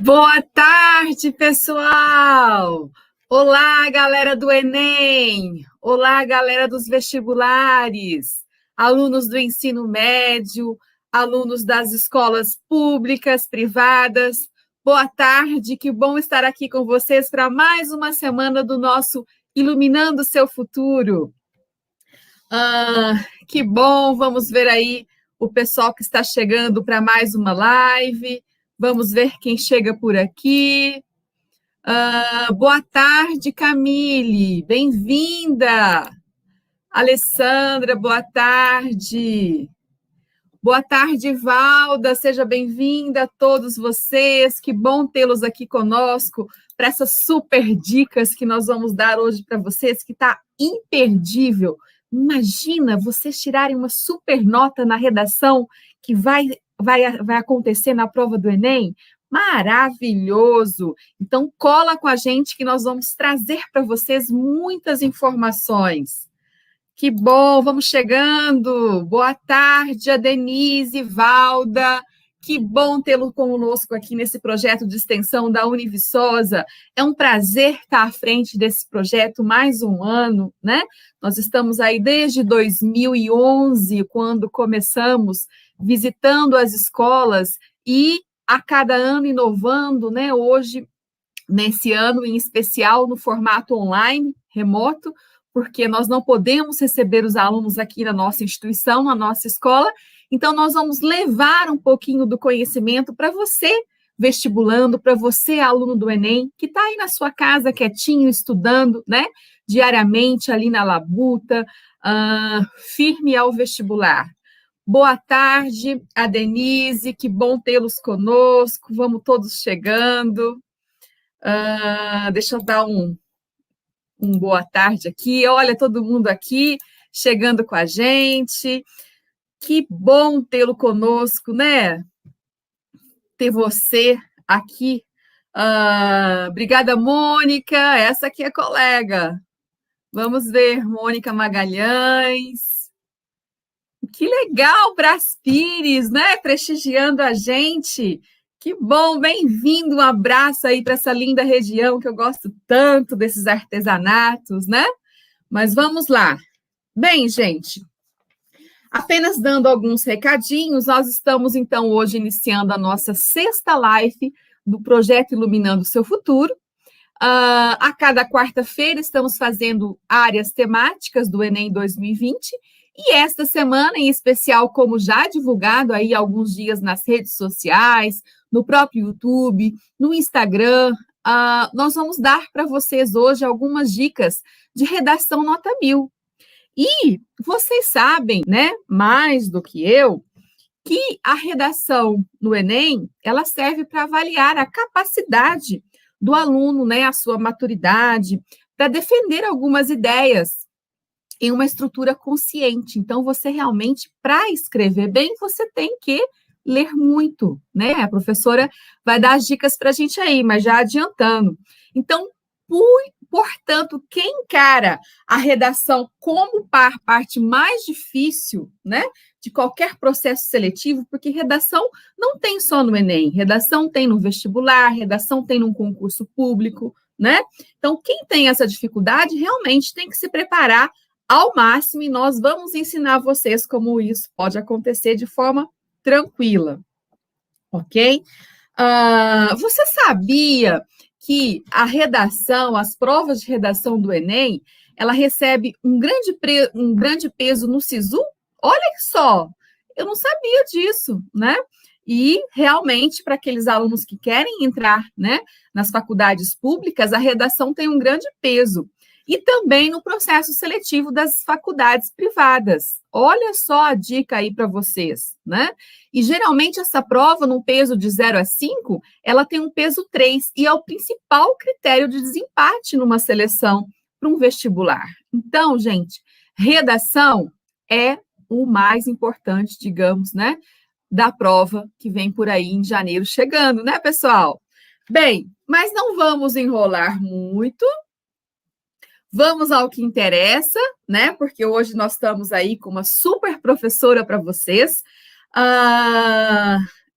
Boa tarde, pessoal! Olá, galera do Enem! Olá, galera dos vestibulares! Alunos do ensino médio, alunos das escolas públicas, privadas. Boa tarde, que bom estar aqui com vocês para mais uma semana do nosso Iluminando o Seu Futuro. Que bom, vamos ver aí o pessoal que está chegando para mais uma live. Vamos ver quem chega por aqui. Boa tarde, Camille. Bem-vinda. Alessandra, boa tarde. Boa tarde, Valda. Seja bem-vinda a todos vocês. Que bom tê-los aqui conosco para essas super dicas que nós vamos dar hoje para vocês, que está imperdível. Imagina vocês tirarem uma super nota na redação que vai acontecer na prova do Enem. Maravilhoso! Então, cola com a gente que nós vamos trazer para vocês muitas informações. Que bom, vamos chegando. Boa tarde, a Denise, Valda. Que bom tê-lo conosco aqui nesse projeto de extensão da Univiçosa. É um prazer estar à frente desse projeto mais um ano, né? Nós estamos aí desde 2011, quando começamos visitando as escolas e a cada ano inovando, né? Hoje, nesse ano em especial, no formato online, remoto, porque nós não podemos receber os alunos aqui na nossa instituição, na nossa escola, então nós vamos levar um pouquinho do conhecimento para você, vestibulando, para você, aluno do Enem, que está aí na sua casa, quietinho, estudando, né, diariamente, ali na labuta, firme ao vestibular. Boa tarde, a Denise, que bom tê-los conosco, vamos todos chegando. Deixa eu dar um boa tarde aqui. Olha, todo mundo aqui chegando com a gente. Que bom tê-lo conosco, né? Ter você aqui. Obrigada, Mônica. Essa aqui é colega. Vamos ver, Mônica Magalhães. Que legal, Brás Pires, né? Prestigiando a gente. Que bom, bem-vindo, um abraço aí para essa linda região que eu gosto tanto desses artesanatos, né? Mas vamos lá. Bem, gente, apenas dando alguns recadinhos, nós estamos então hoje iniciando a nossa sexta live do projeto Iluminando o Seu Futuro. A cada quarta-feira estamos fazendo áreas temáticas do Enem 2020 e esta semana, em especial, como já divulgado aí há alguns dias nas redes sociais, no próprio YouTube, no Instagram, nós vamos dar para vocês hoje algumas dicas de redação nota 1000. E vocês sabem, né, mais do que eu, que a redação no Enem, ela serve para avaliar a capacidade do aluno, né, a sua maturidade, para defender algumas ideias em uma estrutura consciente. Então, você realmente, para escrever bem, você tem que ler muito, né? A professora vai dar as dicas para a gente aí, mas já adiantando. Então, portanto, quem encara a redação como parte mais difícil, né, de qualquer processo seletivo, porque redação não tem só no Enem, redação tem no vestibular, redação tem num concurso público, né? Então, quem tem essa dificuldade realmente tem que se preparar ao máximo e nós vamos ensinar vocês como isso pode acontecer de forma tranquila, ok? Você sabia que a redação, as provas de redação do Enem, ela recebe um grande peso no SISU? Olha só, eu não sabia disso, né? E, realmente, para aqueles alunos que querem entrar, né, nas faculdades públicas, a redação tem um grande peso. E também no processo seletivo das faculdades privadas. Olha só a dica aí para vocês, né? E, geralmente, essa prova, num peso de 0 a 5, ela tem um peso 3, e é o principal critério de desempate numa seleção para um vestibular. Então, gente, redação é o mais importante, digamos, né, da prova que vem por aí em janeiro chegando, né, pessoal? Bem, mas não vamos enrolar muito. Vamos ao que interessa, né? Porque hoje nós estamos aí com uma super professora para vocês.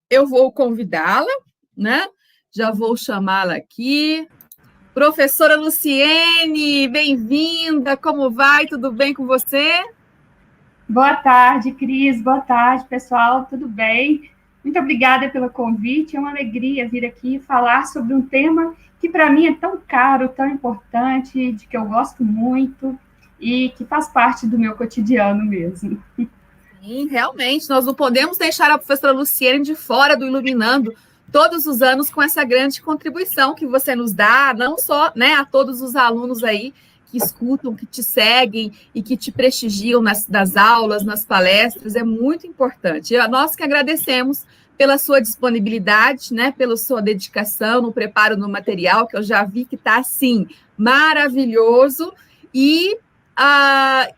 Eu vou convidá-la, né? Já vou chamá-la aqui. Professora Luciene, bem-vinda. Como vai? Tudo bem com você? Boa tarde, Cris. Boa tarde, pessoal. Tudo bem? Muito obrigada pelo convite. É uma alegria vir aqui falar sobre um tema que para mim é tão caro, tão importante, de que eu gosto muito e que faz parte do meu cotidiano mesmo. Sim, realmente, nós não podemos deixar a professora Luciene de fora do Iluminando todos os anos com essa grande contribuição que você nos dá, não só, né, a todos os alunos aí que escutam, que te seguem e que te prestigiam nas aulas, nas palestras, é muito importante. Nós que agradecemos pela sua disponibilidade, né, pela sua dedicação no preparo do material, que eu já vi que está, assim, maravilhoso. E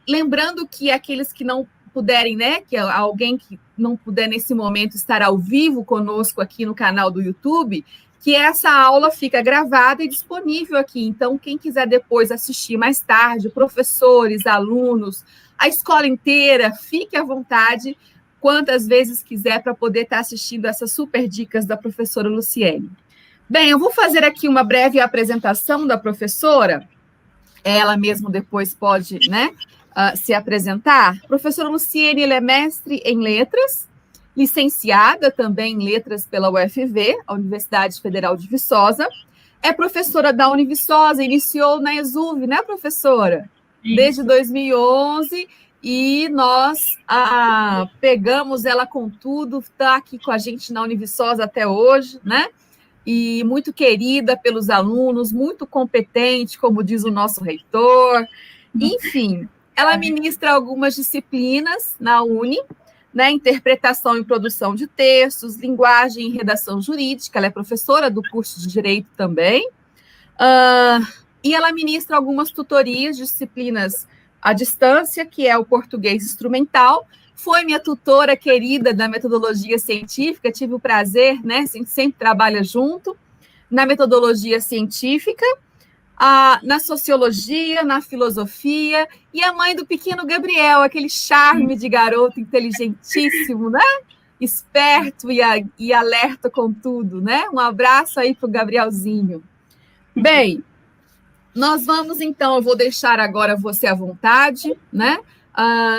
lembrando que aqueles que não puderem, né, que alguém que não puder nesse momento estar ao vivo conosco aqui no canal do YouTube, que essa aula fica gravada e disponível aqui. Então, quem quiser depois assistir mais tarde, professores, alunos, a escola inteira, fique à vontade, quantas vezes quiser, para poder estar assistindo essas super dicas da professora Luciene. Bem, eu vou fazer aqui uma breve apresentação da professora, ela mesma depois pode, né, se apresentar. A professora Luciene, ela é mestre em letras, licenciada também em letras pela UFV, a Universidade Federal de Viçosa, é professora da Univiçosa, iniciou na ESUV, né, professora? Isso. Desde 2011, e nós pegamos ela com tudo, está aqui com a gente na Univiçosa até hoje, né? E muito querida pelos alunos, muito competente, como diz o nosso reitor. Enfim, ela ministra algumas disciplinas na Uni, né, interpretação e produção de textos, linguagem e redação jurídica, ela é professora do curso de Direito também, e ela ministra algumas tutorias de disciplinas à distância, que é o português instrumental, foi minha tutora querida da metodologia científica, tive o prazer, né, a gente sempre trabalha junto, na metodologia científica, na sociologia, na filosofia, e a mãe do pequeno Gabriel, aquele charme de garoto inteligentíssimo, né? Esperto e alerta com tudo, né? Um abraço aí para o Gabrielzinho. Bem, nós vamos então, eu vou deixar agora você à vontade, né?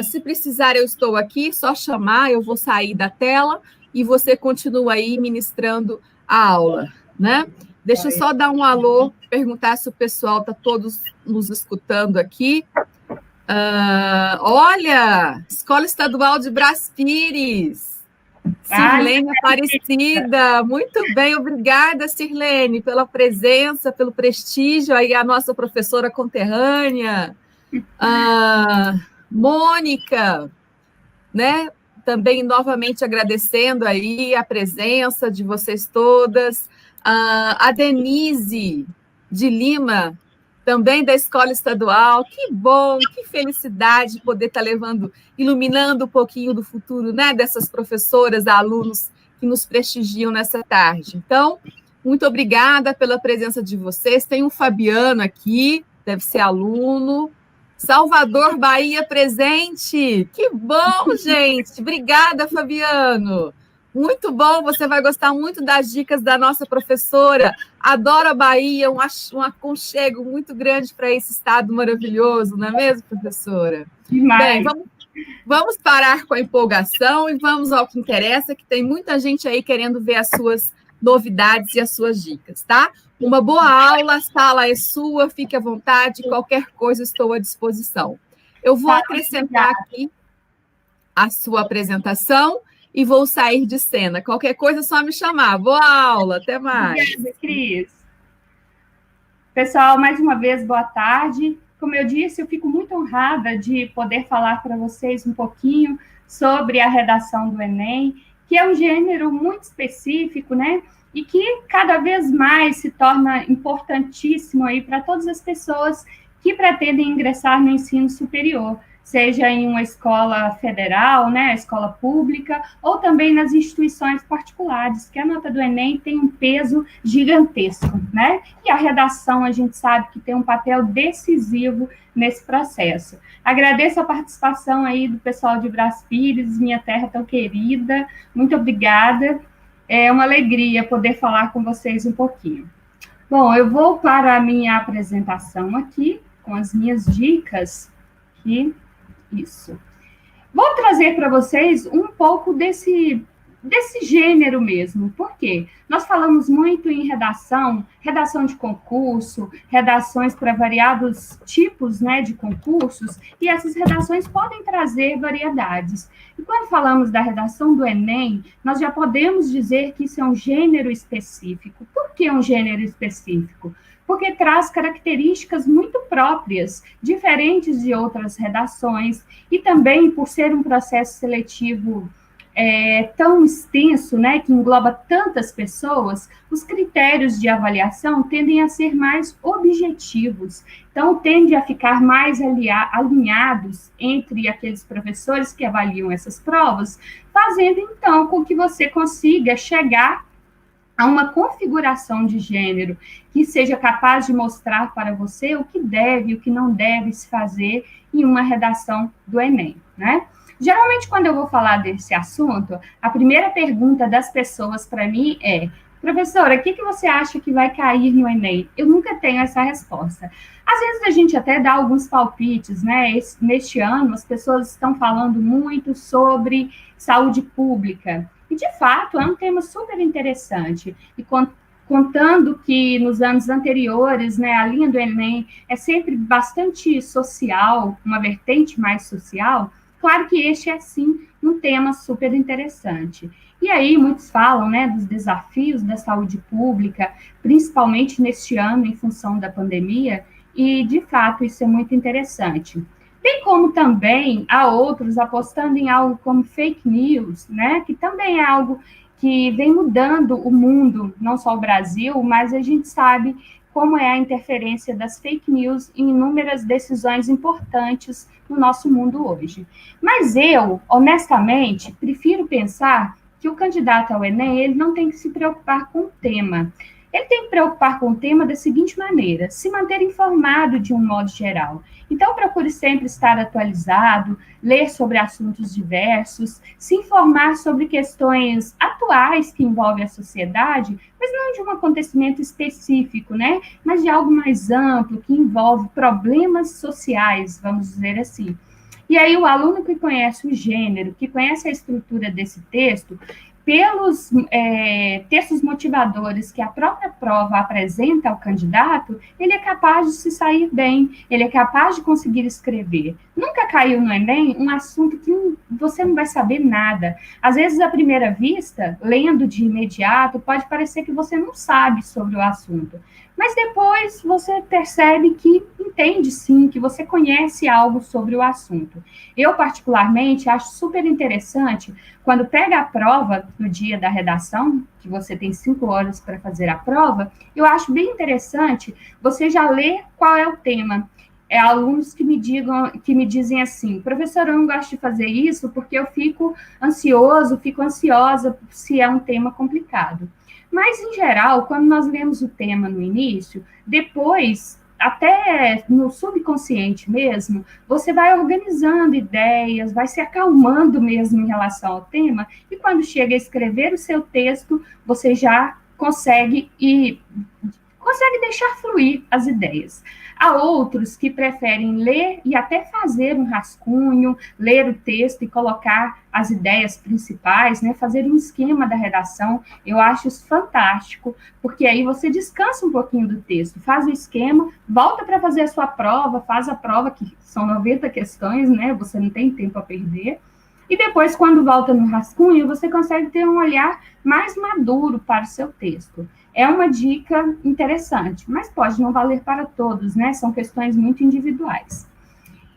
Se precisar, eu estou aqui, só chamar, eu vou sair da tela e você continua aí ministrando a aula, né? Deixa eu só dar um alô, perguntar se o pessoal está todos nos escutando aqui. Olha, Escola Estadual de Brás Pires, Sirlene Aparecida, muito bem, obrigada, Sirlene, pela presença, pelo prestígio, aí a nossa professora conterrânea. Mônica, né? Também novamente agradecendo aí a presença de vocês todas. A Denise de Lima, também da Escola Estadual. Que bom, que felicidade poder estar iluminando um pouquinho do futuro, né, dessas professoras, alunos que nos prestigiam nessa tarde. Então, muito obrigada pela presença de vocês. Tem um Fabiano aqui, deve ser aluno. Salvador, Bahia, presente. Que bom, gente. Obrigada, Fabiano. Muito bom, você vai gostar muito das dicas da nossa professora. Adoro a Bahia, um aconchego muito grande para esse estado maravilhoso, não é mesmo, professora? Demais. Bem, vamos parar com a empolgação e vamos ao que interessa, que tem muita gente aí querendo ver as suas novidades e as suas dicas, tá? Uma boa aula, a sala é sua, fique à vontade, qualquer coisa estou à disposição. Eu vou acrescentar aqui a sua apresentação e vou sair de cena. Qualquer coisa é só me chamar. Boa aula, até mais. Obrigada, Cris. Pessoal, mais uma vez, boa tarde. Como eu disse, eu fico muito honrada de poder falar para vocês um pouquinho sobre a redação do Enem, que é um gênero muito específico, né? E que cada vez mais se torna importantíssimo aí para todas as pessoas que pretendem ingressar no ensino superior, seja em uma escola federal, né, a escola pública, ou também nas instituições particulares, que a nota do Enem tem um peso gigantesco, né? E a redação, a gente sabe que tem um papel decisivo nesse processo. Agradeço a participação aí do pessoal de Brás Pires, minha terra tão querida, muito obrigada. É uma alegria poder falar com vocês um pouquinho. Bom, eu vou para a minha apresentação aqui, com as minhas dicas. Aqui, isso. Vou trazer para vocês um pouco desse gênero mesmo. Por quê? Nós falamos muito em redação de concurso, redações para variados tipos, né, de concursos, e essas redações podem trazer variedades. E quando falamos da redação do Enem, nós já podemos dizer que isso é um gênero específico. Por que um gênero específico? Porque traz características muito próprias, diferentes de outras redações, e também por ser um processo seletivo tão extenso, né, que engloba tantas pessoas, os critérios de avaliação tendem a ser mais objetivos, então tende a ficar mais alinhados entre aqueles professores que avaliam essas provas, fazendo então com que você consiga chegar a uma configuração de gênero que seja capaz de mostrar para você o que deve e o que não deve se fazer em uma redação do Enem, né? Geralmente, quando eu vou falar desse assunto, a primeira pergunta das pessoas para mim é: professora, o que você acha que vai cair no Enem? Eu nunca tenho essa resposta. Às vezes a gente até dá alguns palpites, né? Neste ano, as pessoas estão falando muito sobre saúde pública. E, de fato, é um tema super interessante. E contando que nos anos anteriores, né, a linha do Enem é sempre bastante social, uma vertente mais social, claro que este é, sim, um tema super interessante. E aí, muitos falam, né, dos desafios da saúde pública, principalmente neste ano, em função da pandemia, e, de fato, isso é muito interessante. Bem como também há outros apostando em algo como fake news, né, que também é algo que vem mudando o mundo, não só o Brasil, mas a gente sabe como é a interferência das fake news em inúmeras decisões importantes no nosso mundo hoje. Mas eu, honestamente, prefiro pensar que o candidato ao Enem, ele não tem que se preocupar com o tema. Ele tem que preocupar com o tema da seguinte maneira: se manter informado de um modo geral. Então, procure sempre estar atualizado, ler sobre assuntos diversos, se informar sobre questões atuais que envolvem a sociedade, mas não de um acontecimento específico, né? Mas de algo mais amplo, que envolve problemas sociais, vamos dizer assim. E aí, o aluno que conhece o gênero, que conhece a estrutura desse texto, pelos textos motivadores que a própria prova apresenta ao candidato, ele é capaz de se sair bem, ele é capaz de conseguir escrever. Nunca caiu no Enem um assunto que você não vai saber nada. Às vezes, à primeira vista, lendo de imediato, pode parecer que você não sabe sobre o assunto. Mas depois você percebe que entende sim, que você conhece algo sobre o assunto. Eu, particularmente, acho super interessante quando pega a prova no dia da redação, que você tem 5 horas para fazer a prova, eu acho bem interessante você já ler qual é o tema. Alunos que me dizem assim: professor, eu não gosto de fazer isso porque eu fico ansiosa se é um tema complicado. Mas, em geral, quando nós lemos o tema no início, depois, até no subconsciente mesmo, você vai organizando ideias, vai se acalmando mesmo em relação ao tema, e quando chega a escrever o seu texto, você já consegue deixar fluir as ideias. Há outros que preferem ler e até fazer um rascunho, ler o texto e colocar as ideias principais, né, fazer um esquema da redação. Eu acho isso fantástico, porque aí você descansa um pouquinho do texto, faz o esquema, volta para fazer a sua prova, faz a prova, que são 90 questões, né, você não tem tempo a perder. E depois, quando volta no rascunho, você consegue ter um olhar mais maduro para o seu texto. É uma dica interessante, mas pode não valer para todos, né? São questões muito individuais.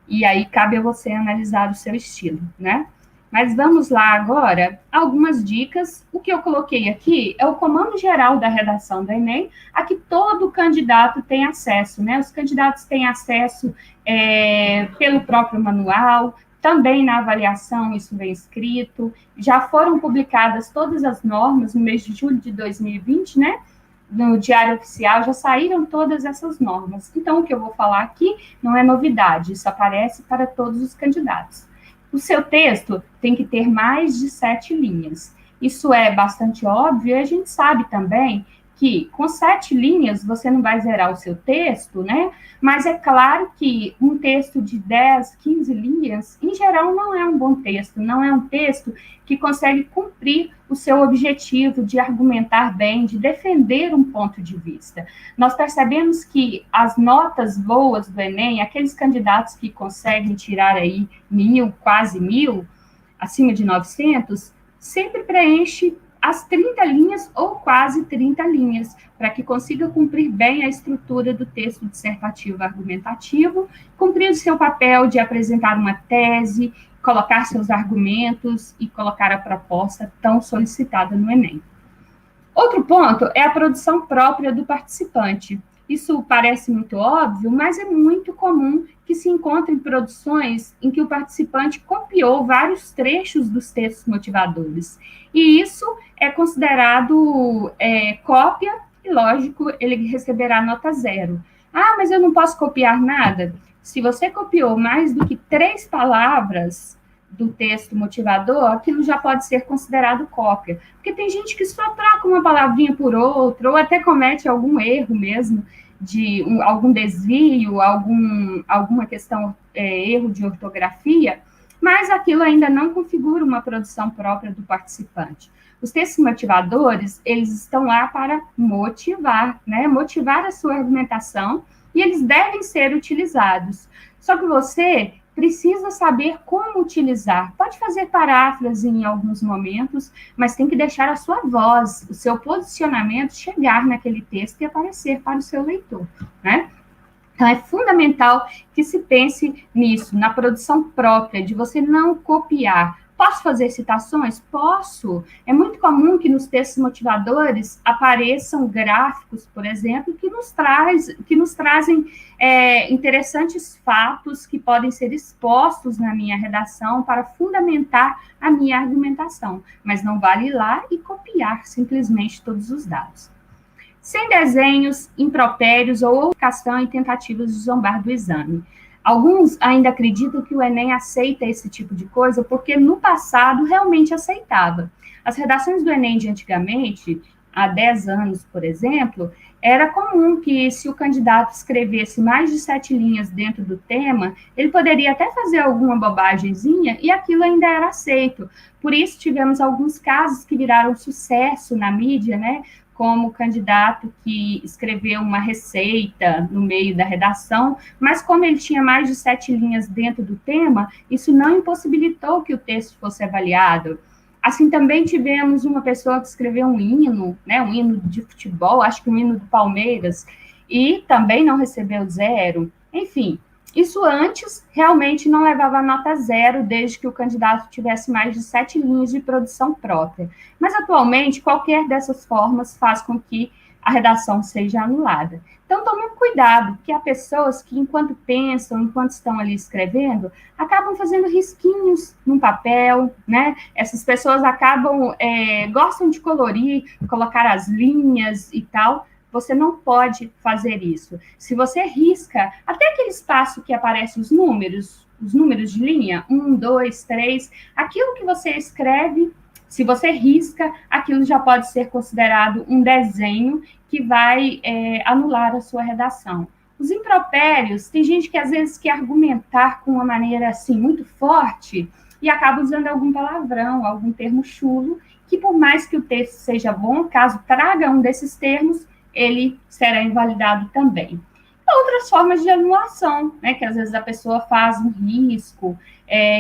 E aí cabe a você analisar o seu estilo, né? Mas vamos lá agora, algumas dicas. O que eu coloquei aqui é o comando geral da redação do Enem, a que todo candidato tem acesso, né? Os candidatos têm acesso pelo próprio manual, também na avaliação isso vem escrito, já foram publicadas todas as normas no mês de julho de 2020, né? No Diário Oficial já saíram todas essas normas. Então, o que eu vou falar aqui não é novidade, isso aparece para todos os candidatos. O seu texto tem que ter mais de 7 linhas. isso é bastante óbvio, e a gente sabe também que com 7 linhas você não vai zerar o seu texto, né? Mas é claro que um texto de 10, 15 linhas, em geral, não é um bom texto, não é um texto que consegue cumprir o seu objetivo de argumentar bem, de defender um ponto de vista. Nós percebemos que as notas boas do Enem, aqueles candidatos que conseguem tirar aí 1.000, quase 1.000, acima de 900, sempre preenche as 30 linhas ou quase 30 linhas, para que consiga cumprir bem a estrutura do texto dissertativo argumentativo, cumprir o seu papel de apresentar uma tese, colocar seus argumentos e colocar a proposta tão solicitada no Enem. Outro ponto é a produção própria do participante. Isso parece muito óbvio, mas é muito comum que se encontrem produções em que o participante copiou vários trechos dos textos motivadores. E isso é considerado cópia, e lógico, ele receberá nota 0. Ah, mas eu não posso copiar nada? Se você copiou mais do que 3 palavras do texto motivador, aquilo já pode ser considerado cópia. Porque tem gente que só troca uma palavrinha por outra, ou até comete algum erro mesmo, de algum desvio, alguma questão, erro de ortografia, mas aquilo ainda não configura uma produção própria do participante. Os textos motivadores, eles estão lá para motivar, né? Motivar a sua argumentação, e eles devem ser utilizados. Só que você precisa saber como utilizar. Pode fazer paráfrase em alguns momentos, mas tem que deixar a sua voz, o seu posicionamento chegar naquele texto e aparecer para o seu leitor, né? Então, é fundamental que se pense nisso, na produção própria, de você não copiar. Posso fazer citações? Posso. É muito comum que nos textos motivadores apareçam gráficos, por exemplo, que nos trazem interessantes fatos que podem ser expostos na minha redação para fundamentar a minha argumentação. Mas não vale ir lá e copiar simplesmente todos os dados. Sem desenhos, impropérios ou ofuscação e tentativas de zombar do exame. Alguns ainda acreditam que o Enem aceita esse tipo de coisa porque no passado realmente aceitava. As redações do Enem de antigamente, há 10 anos, por exemplo, era comum que se o candidato escrevesse mais de 7 linhas dentro do tema, ele poderia até fazer alguma bobagemzinha e aquilo ainda era aceito. Por isso tivemos alguns casos que viraram sucesso na mídia, né? Como candidato que escreveu uma receita no meio da redação, mas como ele tinha mais de 7 linhas dentro do tema, isso não impossibilitou que o texto fosse avaliado. Assim, também tivemos uma pessoa que escreveu um hino, né, um hino de futebol, acho que um hino do Palmeiras, e também não recebeu 0. Enfim, isso antes realmente não levava a nota 0, desde que o candidato tivesse mais de 7 linhas de produção própria. Mas, atualmente, qualquer dessas formas faz com que a redação seja anulada. Então, tome cuidado, que há pessoas que, enquanto pensam, enquanto estão ali escrevendo, acabam fazendo risquinhos num papel, né? Essas pessoas gostam de colorir, colocar as linhas e tal. Você não pode fazer isso. Se você risca, até aquele espaço que aparece os números de linha, 1, 2, 3, aquilo que você escreve, se você risca, aquilo já pode ser considerado um desenho que vai anular a sua redação. Os impropérios, tem gente que às vezes quer argumentar com uma maneira assim muito forte e acaba usando algum palavrão, algum termo chulo, que por mais que o texto seja bom, caso traga um desses termos, ele será invalidado também. Outras formas de anulação, né, que às vezes a pessoa faz um risco,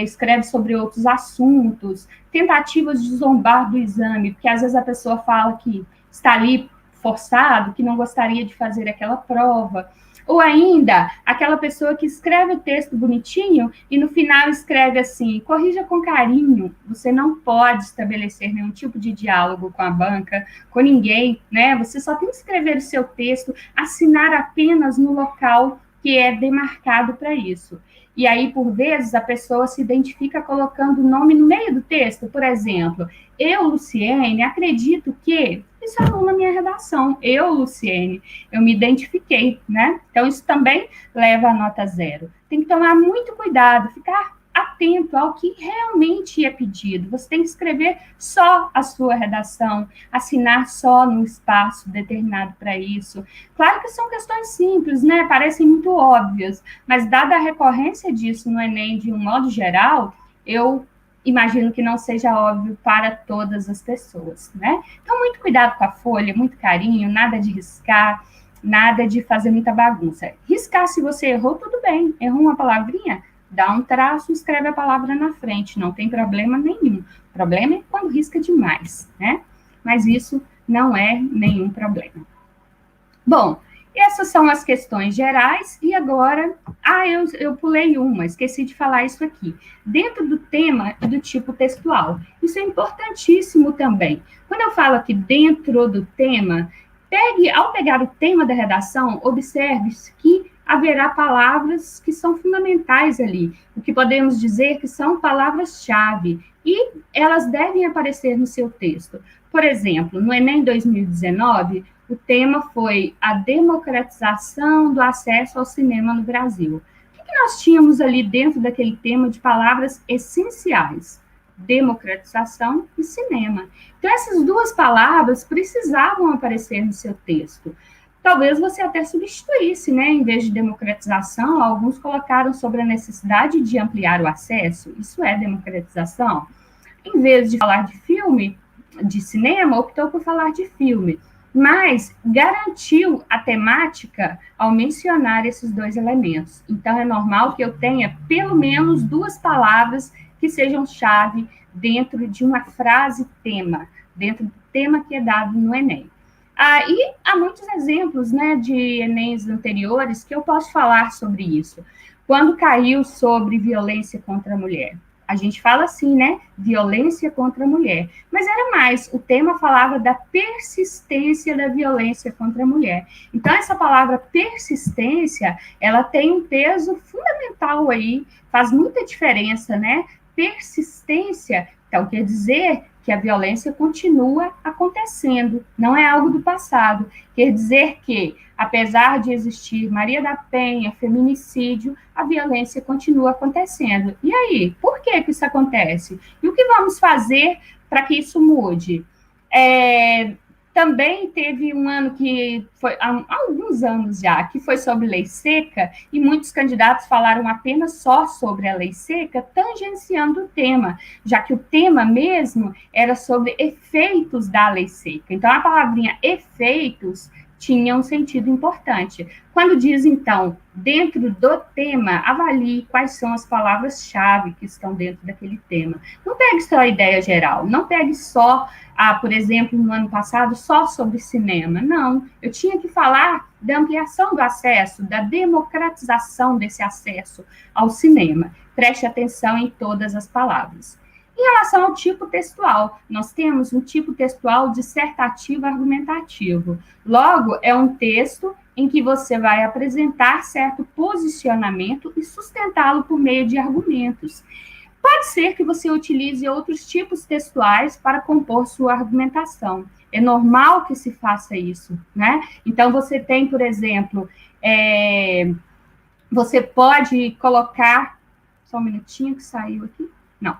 escreve sobre outros assuntos, tentativas de zombar do exame, porque às vezes a pessoa fala que está ali forçado, que não gostaria de fazer aquela prova, ou ainda aquela pessoa que escreve o texto bonitinho e no final escreve assim, corrija com carinho. Você não pode estabelecer nenhum tipo de diálogo com a banca, com ninguém, né? Você só tem que escrever o seu texto, assinar apenas no local que é demarcado para isso. E aí, por vezes, a pessoa se identifica colocando o nome no meio do texto. Por exemplo, eu, Luciene, acredito que... Isso anula a minha redação. Eu, Luciene, eu me identifiquei, né? Então, isso também leva a nota 0. Tem que tomar muito cuidado, ficar atento ao que realmente é pedido. Você tem que escrever só a sua redação, assinar só no espaço determinado para isso. Claro que são questões simples, né? Parecem muito óbvias, mas dada a recorrência disso no Enem de um modo geral, eu imagino que não seja óbvio para todas as pessoas, né? Então, muito cuidado com a folha, muito carinho, nada de riscar, nada de fazer muita bagunça. Riscar, se você errou, tudo bem. Errou uma palavrinha? Dá um traço, escreve a palavra na frente, não tem problema nenhum. O problema é quando risca demais, né? Mas isso não é nenhum problema. Bom, essas são as questões gerais, e agora, eu pulei uma, esqueci de falar isso aqui. Dentro do tema e do tipo textual, isso é importantíssimo também. Quando eu falo aqui dentro do tema, ao pegar o tema da redação, observe que haverá palavras que são fundamentais ali, o que podemos dizer que são palavras-chave, e elas devem aparecer no seu texto. Por exemplo, no Enem 2019, o tema foi a democratização do acesso ao cinema no Brasil. O que nós tínhamos ali dentro daquele tema de palavras essenciais? Democratização e cinema. Então, essas duas palavras precisavam aparecer no seu texto. Talvez você até substituísse, né? Em vez de democratização, alguns colocaram sobre a necessidade de ampliar o acesso. Isso é democratização. Em vez de falar de filme, de cinema, optou por falar de filme, mas garantiu a temática ao mencionar esses dois elementos. Então, é normal que eu tenha pelo menos duas palavras que sejam chave dentro de uma frase tema, dentro do tema que é dado no Enem. E há muitos exemplos, né, de Enems anteriores que eu posso falar sobre isso. Quando caiu sobre violência contra a mulher, a gente fala assim, né, violência contra a mulher, mas era mais, o tema falava da persistência da violência contra a mulher. Então, essa palavra persistência, ela tem um peso fundamental aí, faz muita diferença, né? Persistência, então, quer dizer que a violência continua acontecendo, não é algo do passado. Quer dizer que, apesar de existir Maria da Penha, feminicídio, a violência continua acontecendo. E aí, por que isso acontece? E o que vamos fazer para que isso mude? Também teve um ano que foi, há alguns anos já, que foi sobre lei seca, e muitos candidatos falaram apenas só sobre a lei seca, tangenciando o tema, já que o tema mesmo era sobre efeitos da lei seca. Então, a palavrinha efeitos tinha um sentido importante. Quando diz, então, dentro do tema, avalie quais são as palavras-chave que estão dentro daquele tema. Não pegue só a ideia geral, não pegue só, por exemplo, no ano passado, só sobre cinema. Não, eu tinha que falar da ampliação do acesso, da democratização desse acesso ao cinema. Preste atenção em todas as palavras. Em relação ao tipo textual, nós temos um tipo textual dissertativo argumentativo. Logo, é um texto em que você vai apresentar certo posicionamento e sustentá-lo por meio de argumentos. Pode ser que você utilize outros tipos textuais para compor sua argumentação. É normal que se faça isso, né? Então, você tem, por exemplo, você pode colocar... Só um minutinho que saiu aqui. Não.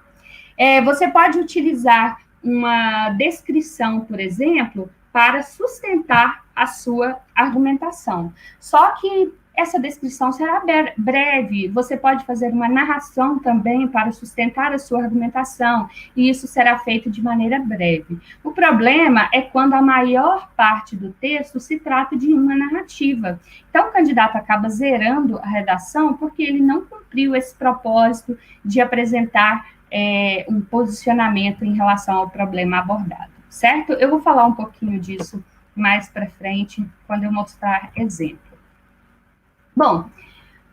Você pode utilizar uma descrição, por exemplo, para sustentar a sua argumentação. Só que essa descrição será breve, você pode fazer uma narração também para sustentar a sua argumentação, e isso será feito de maneira breve. O problema é quando a maior parte do texto se trata de uma narrativa. Então, o candidato acaba zerando a redação porque ele não cumpriu esse propósito de apresentar um posicionamento em relação ao problema abordado, certo? Eu vou falar um pouquinho disso mais para frente, quando eu mostrar exemplo. Bom,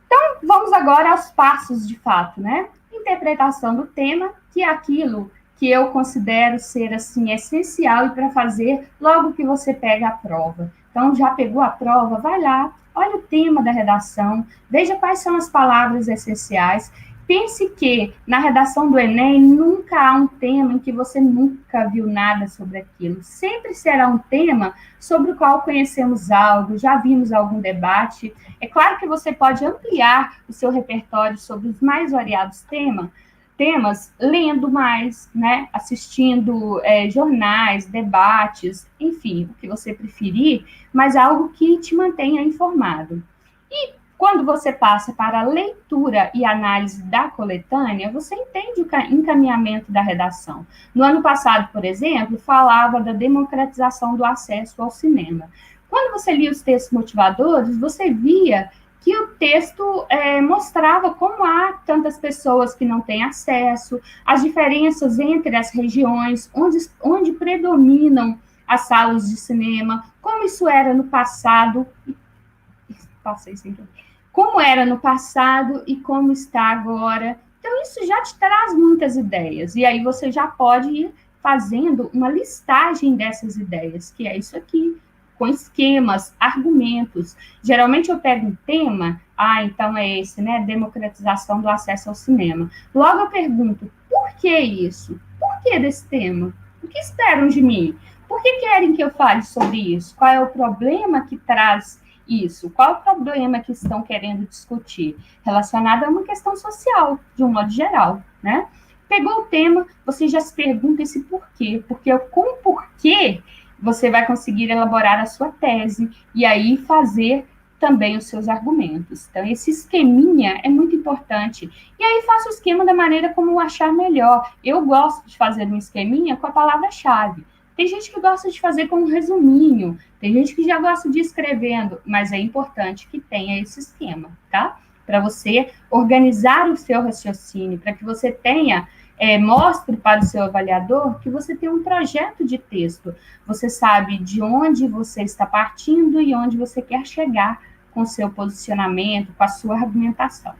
então vamos agora aos passos de fato, né? Interpretação do tema, que é aquilo que eu considero ser, assim, essencial e para fazer logo que você pega a prova. Então, já pegou a prova, vai lá, olha o tema da redação, veja quais são as palavras essenciais pense que na redação do Enem nunca há um tema em que você nunca viu nada sobre aquilo. Sempre será um tema sobre o qual conhecemos algo, já vimos algum debate. É claro que você pode ampliar o seu repertório sobre os mais variados temas lendo mais, né? Assistindo jornais, debates, enfim, o que você preferir, mas algo que te mantenha informado. E quando você passa para a leitura e análise da coletânea, você entende o encaminhamento da redação. No ano passado, por exemplo, falava da democratização do acesso ao cinema. Quando você lia os textos motivadores, você via que o texto mostrava como há tantas pessoas que não têm acesso, as diferenças entre as regiões, onde predominam as salas de cinema, como isso era no passado. Passei sem querer. Como era no passado e como está agora. Então, isso já te traz muitas ideias. E aí você já pode ir fazendo uma listagem dessas ideias, que é isso aqui, com esquemas, argumentos. Geralmente eu pego um tema, então é esse, né? Democratização do acesso ao cinema. Logo eu pergunto, por que isso? Por que desse tema? O que esperam de mim? Por que querem que eu fale sobre isso? Qual é o problema que traz isso? Qual o problema que estão querendo discutir? Relacionado a uma questão social, de um modo geral, né? Pegou o tema, você já se pergunta esse porquê, porque com o porquê você vai conseguir elaborar a sua tese e aí fazer também os seus argumentos. Então, esse esqueminha é muito importante. E aí, faça o esquema da maneira como achar melhor. Eu gosto de fazer um esqueminha com a palavra-chave. Tem gente que gosta de fazer com um resuminho, tem gente que já gosta de ir escrevendo, mas é importante que tenha esse esquema, tá? Para você organizar o seu raciocínio, para que você tenha, mostre para o seu avaliador que você tem um projeto de texto. Você sabe de onde você está partindo e onde você quer chegar com o seu posicionamento, com a sua argumentação.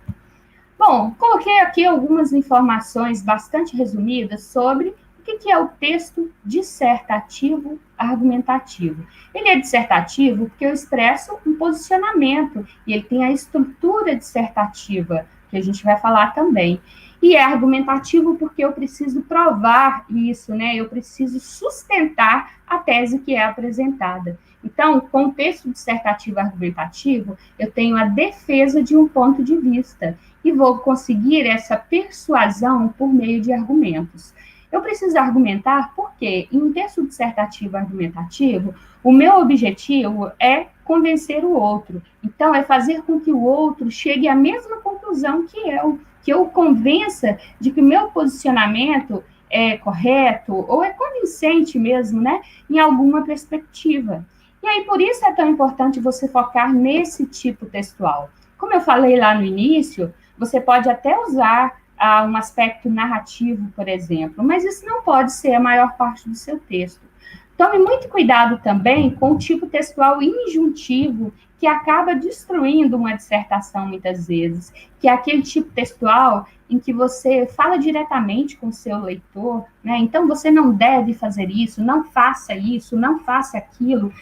Bom, coloquei aqui algumas informações bastante resumidas sobre o que é o texto dissertativo argumentativo. Ele é dissertativo porque eu expresso um posicionamento e ele tem a estrutura dissertativa, que a gente vai falar também. E é argumentativo porque eu preciso provar isso, né? Eu preciso sustentar a tese que é apresentada. Então, com o texto dissertativo argumentativo, eu tenho a defesa de um ponto de vista e vou conseguir essa persuasão por meio de argumentos. Eu preciso argumentar porque, em um texto dissertativo argumentativo, o meu objetivo é convencer o outro. Então, é fazer com que o outro chegue à mesma conclusão que eu convença de que o meu posicionamento é correto ou é convincente mesmo, né, em alguma perspectiva. E aí, por isso é tão importante você focar nesse tipo textual. Como eu falei lá no início, você pode até usar um aspecto narrativo, por exemplo, mas isso não pode ser a maior parte do seu texto. Tome muito cuidado também com o tipo textual injuntivo, que acaba destruindo uma dissertação muitas vezes, que é aquele tipo textual em que você fala diretamente com o seu leitor, né? Então você não deve fazer isso, não faça aquilo,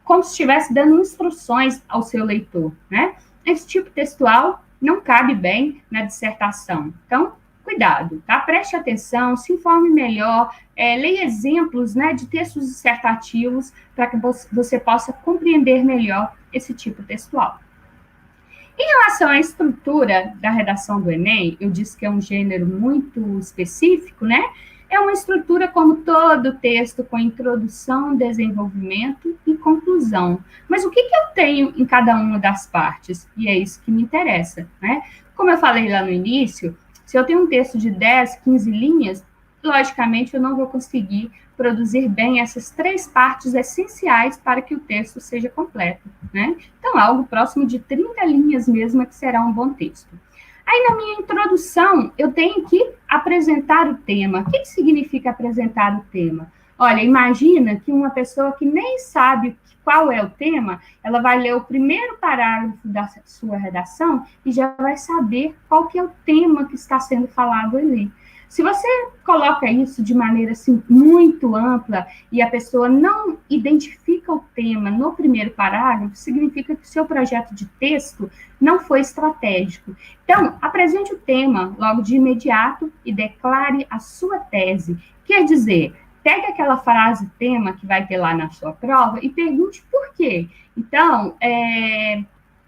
como se estivesse dando instruções ao seu leitor, né? Esse tipo textual não cabe bem na dissertação. Então, cuidado, tá? Preste atenção, se informe melhor, leia exemplos, né, de textos dissertativos para que você possa compreender melhor esse tipo textual. Em relação à estrutura da redação do Enem, eu disse que é um gênero muito específico, né? É uma estrutura como todo texto, com introdução, desenvolvimento e conclusão. Mas o que eu tenho em cada uma das partes? E é isso que me interessa, né? Como eu falei lá no início, se eu tenho um texto de 10, 15 linhas, logicamente eu não vou conseguir produzir bem essas 3 partes essenciais para que o texto seja completo, né? Então, algo próximo de 30 linhas mesmo é que será um bom texto. Aí, na minha introdução, eu tenho que apresentar o tema. O que significa apresentar o tema? Olha, imagina que uma pessoa que nem sabe qual é o tema, ela vai ler o primeiro parágrafo da sua redação e já vai saber qual que é o tema que está sendo falado ali. Se você coloca isso de maneira assim, muito ampla e a pessoa não identifica o tema no primeiro parágrafo, significa que o seu projeto de texto não foi estratégico. Então, apresente o tema logo de imediato e declare a sua tese. Quer dizer, pegue aquela frase tema que vai ter lá na sua prova e pergunte por quê. Então,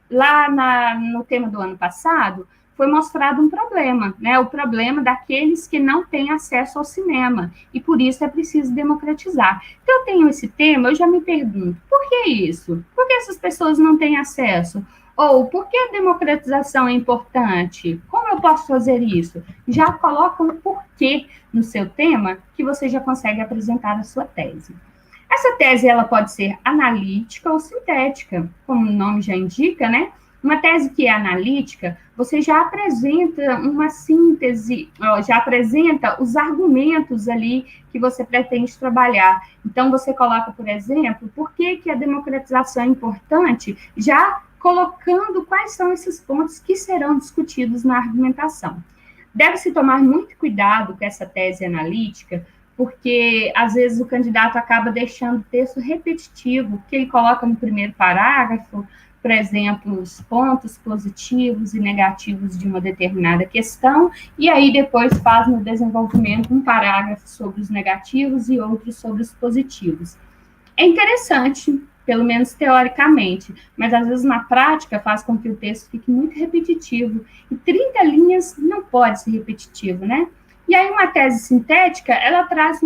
lá no tema do ano passado, foi mostrado um problema, né? O problema daqueles que não têm acesso ao cinema, e por isso é preciso democratizar. Então, eu tenho esse tema, eu já me pergunto, por que isso? Por que essas pessoas não têm acesso? Ou, por que a democratização é importante? Como eu posso fazer isso? Já coloca um porquê no seu tema, que você já consegue apresentar a sua tese. Essa tese ela pode ser analítica ou sintética, como o nome já indica, né? Uma tese que é analítica, você já apresenta uma síntese, já apresenta os argumentos ali que você pretende trabalhar. Então, você coloca, por exemplo, por que a democratização é importante, já colocando quais são esses pontos que serão discutidos na argumentação. Deve-se tomar muito cuidado com essa tese analítica, porque às vezes o candidato acaba deixando o texto repetitivo, que ele coloca no primeiro parágrafo, por exemplo, os pontos positivos e negativos de uma determinada questão, e aí depois faz no desenvolvimento um parágrafo sobre os negativos e outro sobre os positivos. É interessante, pelo menos teoricamente, mas às vezes na prática faz com que o texto fique muito repetitivo, e 30 linhas não pode ser repetitivo, né? E aí uma tese sintética, ela traz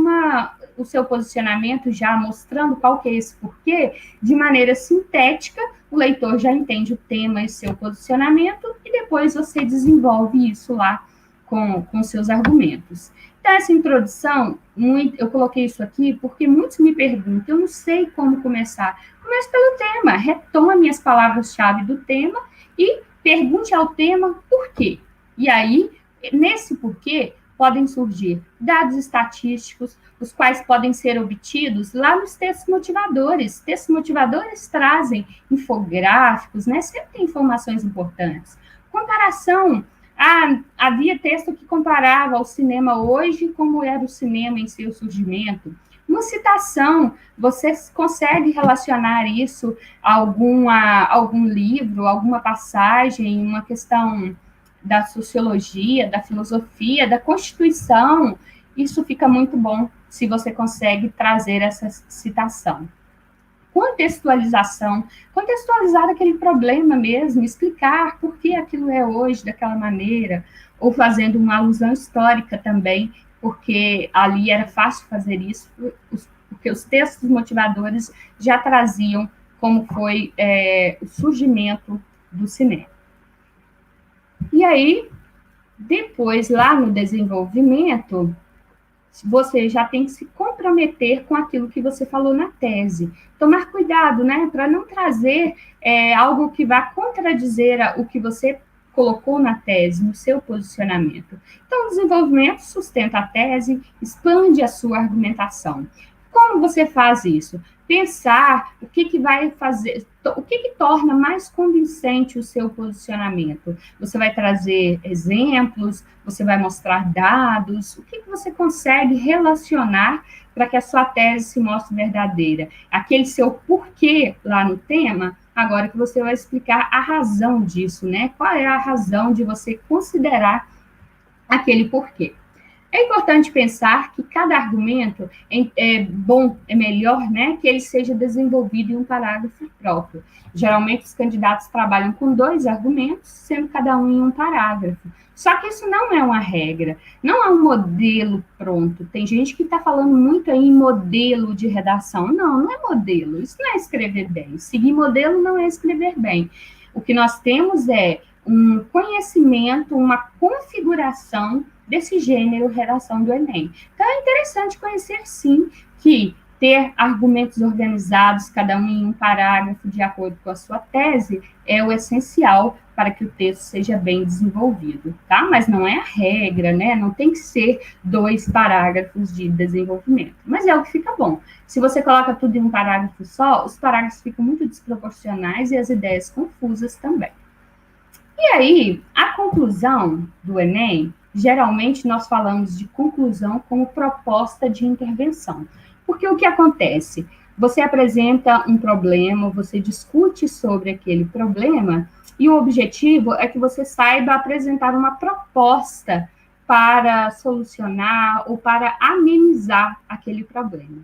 o seu posicionamento já mostrando qual que é esse porquê, de maneira sintética, o leitor já entende o tema e seu posicionamento, e depois você desenvolve isso lá com seus argumentos. Então, essa introdução, eu coloquei isso aqui porque muitos me perguntam, eu não sei como começar. Comece pelo tema, retome as palavras-chave do tema e pergunte ao tema por quê. E aí, nesse porquê, podem surgir dados estatísticos, os quais podem ser obtidos lá nos textos motivadores. Textos motivadores trazem infográficos, né? Sempre tem informações importantes. Comparação. Havia texto que comparava o cinema hoje como era o cinema em seu surgimento. Uma citação, você consegue relacionar isso a algum livro, alguma passagem, uma questão da sociologia, da filosofia, da Constituição. Isso fica muito bom se você consegue trazer essa citação. Contextualização, contextualizar aquele problema mesmo, explicar por que aquilo é hoje daquela maneira, ou fazendo uma alusão histórica também, porque ali era fácil fazer isso, porque os textos motivadores já traziam como foi o surgimento do cinema. E aí, depois, lá no desenvolvimento, você já tem que se comprometer com aquilo que você falou na tese. Tomar cuidado, né, para não trazer algo que vá contradizer o que você colocou na tese, no seu posicionamento. Então, o desenvolvimento sustenta a tese, expande a sua argumentação. Como você faz isso? Pensar o que vai fazer, o que torna mais convincente o seu posicionamento. Você vai trazer exemplos, você vai mostrar dados, o que você consegue relacionar para que a sua tese se mostre verdadeira. Aquele seu porquê lá no tema, agora que você vai explicar a razão disso, né? Qual é a razão de você considerar aquele porquê. É importante pensar que cada argumento é melhor, né, que ele seja desenvolvido em um parágrafo próprio. Geralmente, os candidatos trabalham com 2 argumentos, sendo cada um em um parágrafo. Só que isso não é uma regra, não é um modelo pronto. Tem gente que está falando muito aí em modelo de redação. Não, não é modelo, isso não é escrever bem. Seguir modelo não é escrever bem. O que nós temos é um conhecimento, uma configuração desse gênero redação do Enem. Então, é interessante conhecer, sim, que ter argumentos organizados, cada um em um parágrafo, de acordo com a sua tese, é o essencial para que o texto seja bem desenvolvido, tá? Mas não é a regra, né? Não tem que ser 2 parágrafos de desenvolvimento. Mas é o que fica bom. Se você coloca tudo em um parágrafo só, os parágrafos ficam muito desproporcionais e as ideias confusas também. E aí, a conclusão do Enem, geralmente nós falamos de conclusão como proposta de intervenção. Porque o que acontece? Você apresenta um problema, você discute sobre aquele problema, e o objetivo é que você saiba apresentar uma proposta para solucionar ou para amenizar aquele problema.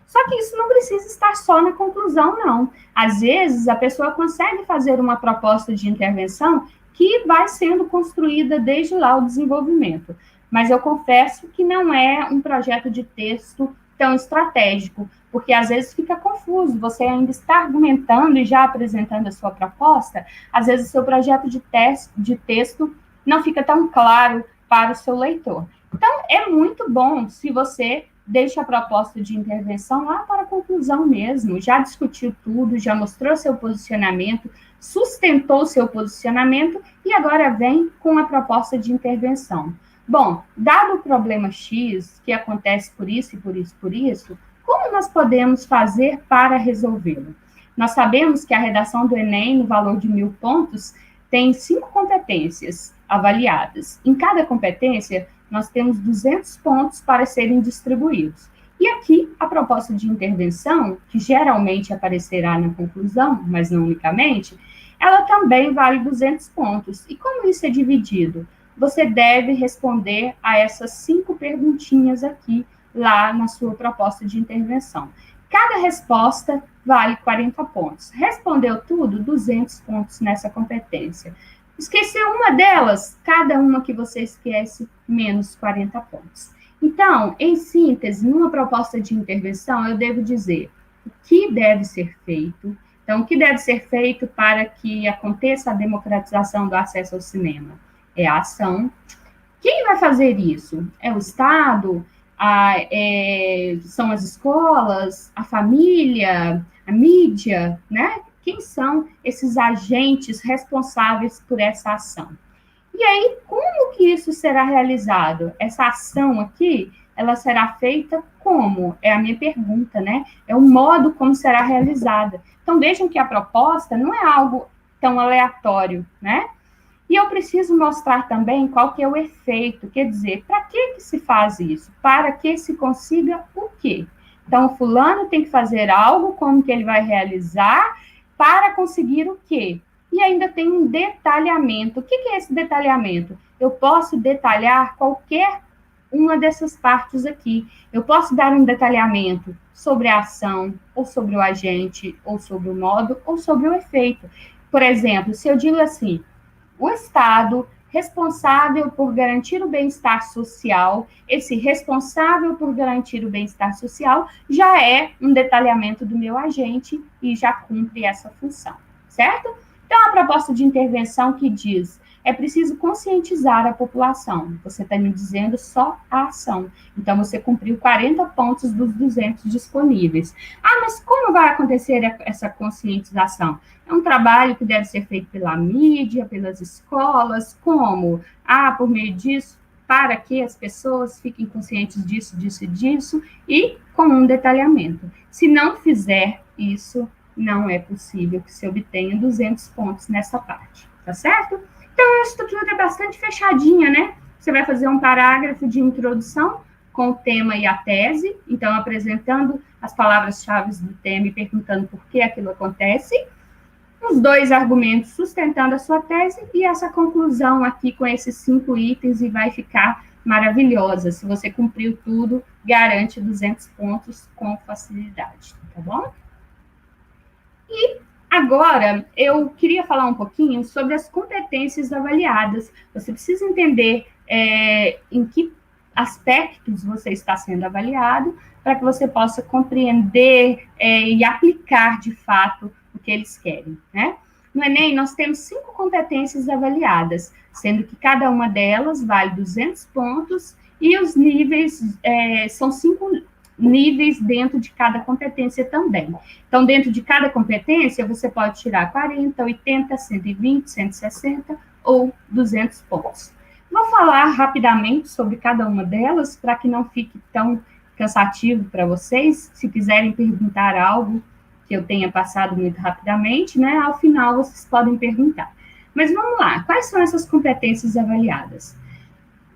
Só que isso não precisa estar só na conclusão, não. Às vezes, a pessoa consegue fazer uma proposta de intervenção que vai sendo construída desde lá o desenvolvimento. Mas eu confesso que não é um projeto de texto tão estratégico, porque às vezes fica confuso, você ainda está argumentando e já apresentando a sua proposta, às vezes o seu projeto de texto não fica tão claro para o seu leitor. Então, é muito bom se você deixa a proposta de intervenção lá para a conclusão mesmo, já discutiu tudo, já mostrou seu posicionamento, sustentou seu posicionamento e agora vem com a proposta de intervenção. Bom, dado o problema X, que acontece por isso e por isso, por isso, como nós podemos fazer para resolvê-lo? Nós sabemos que a redação do Enem, no valor de 1.000 pontos, tem 5 competências avaliadas. Em cada competência, nós temos 200 pontos para serem distribuídos. E aqui, a proposta de intervenção, que geralmente aparecerá na conclusão, mas não unicamente, ela também vale 200 pontos. E como isso é dividido? Você deve responder a essas 5 perguntinhas aqui, lá na sua proposta de intervenção. Cada resposta vale 40 pontos. Respondeu tudo, 200 pontos nessa competência. Esqueceu uma delas, cada uma que você esquece, menos 40 pontos. Então, em síntese, numa proposta de intervenção, eu devo dizer o que deve ser feito. Então, o que deve ser feito para que aconteça a democratização do acesso ao cinema? É a ação. Quem vai fazer isso? É o Estado? São as escolas? A família? A mídia? Né? Quem são esses agentes responsáveis por essa ação? E aí, como que isso será realizado? Essa ação aqui, ela será feita como? É a minha pergunta, né? É o modo como será realizada. Então, vejam que a proposta não é algo tão aleatório, né? E eu preciso mostrar também qual que é o efeito, quer dizer, para que se faz isso? Para que se consiga o quê? Então, o fulano tem que fazer algo, como que ele vai realizar, para conseguir o quê? E ainda tem um detalhamento. O que é esse detalhamento? Eu posso detalhar qualquer uma dessas partes aqui. Eu posso dar um detalhamento sobre a ação, ou sobre o agente, ou sobre o modo, ou sobre o efeito. Por exemplo, se eu digo assim, o Estado responsável por garantir o bem-estar social, esse responsável por garantir o bem-estar social já é um detalhamento do meu agente e já cumpre essa função, certo? Então, a proposta de intervenção que diz, é preciso conscientizar a população. Você está me dizendo só a ação. Então, você cumpriu 40 pontos dos 200 disponíveis. Ah, mas como vai acontecer essa conscientização? É um trabalho que deve ser feito pela mídia, pelas escolas, como? Ah, por meio disso, para que as pessoas fiquem conscientes disso, disso e disso, e com um detalhamento. Se não fizer isso, não é possível que se obtenha 200 pontos nessa parte, tá certo? Então, a estrutura é bastante fechadinha, né? Você vai fazer um parágrafo de introdução com o tema e a tese, então, apresentando as palavras-chave do tema e perguntando por que aquilo acontece, os 2 argumentos sustentando a sua tese e essa conclusão aqui com esses 5 itens e vai ficar maravilhosa. Se você cumpriu tudo, garante 200 pontos com facilidade, tá bom? E agora, eu queria falar um pouquinho sobre as competências avaliadas. Você precisa entender em que aspectos você está sendo avaliado, para que você possa compreender e aplicar, de fato, o que eles querem, né? No Enem, nós temos 5 competências avaliadas, sendo que cada uma delas vale 200 pontos, e os níveis são 5 níveis dentro de cada competência também. Então, dentro de cada competência, você pode tirar 40, 80, 120, 160 ou 200 pontos. Vou falar rapidamente sobre cada uma delas, para que não fique tão cansativo para vocês. Se quiserem perguntar algo que eu tenha passado muito rapidamente, né, ao final vocês podem perguntar. Mas vamos lá, quais são essas competências avaliadas?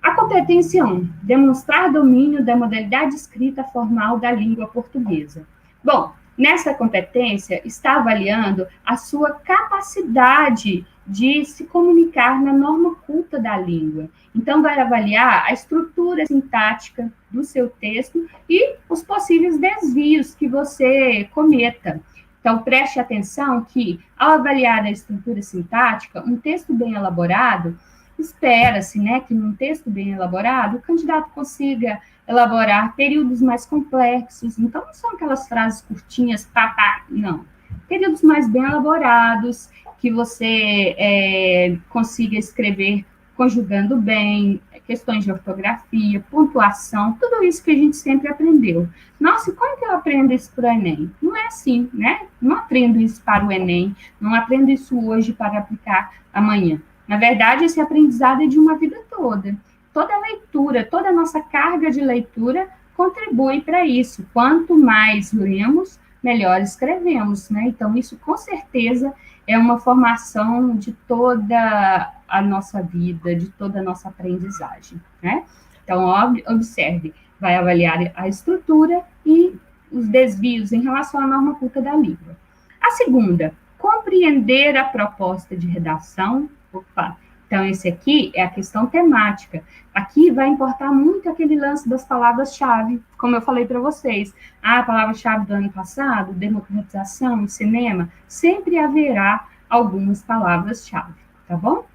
A competência 1, demonstrar domínio da modalidade escrita formal da língua portuguesa. Bom, nessa competência está avaliando a sua capacidade de se comunicar na norma culta da língua. Então, vai avaliar a estrutura sintática do seu texto e os possíveis desvios que você cometa. Então, preste atenção que, ao avaliar a estrutura sintática, um texto bem elaborado, espera-se, né, que num texto bem elaborado, o candidato consiga elaborar períodos mais complexos. Então, não são aquelas frases curtinhas, papá, não. Períodos mais bem elaborados, que você consiga escrever conjugando bem, questões de ortografia, pontuação, tudo isso que a gente sempre aprendeu. Nossa, como que eu aprendo isso para o Enem? Não é assim, né? Não aprendo isso para o Enem, não aprendo isso hoje para aplicar amanhã. Na verdade, esse aprendizado é de uma vida toda. Toda leitura, toda a nossa carga de leitura contribui para isso. Quanto mais lemos, melhor escrevemos, né? Então, isso com certeza é uma formação de toda a nossa vida, de toda a nossa aprendizagem, né? Então, observe, vai avaliar a estrutura e os desvios em relação à norma culta da língua. A segunda, compreender a proposta de redação. Opa, então esse aqui é a questão temática. Aqui vai importar muito aquele lance das palavras-chave, como eu falei para vocês. A palavra-chave do ano passado, democratização, cinema, sempre haverá algumas palavras-chave, tá bom?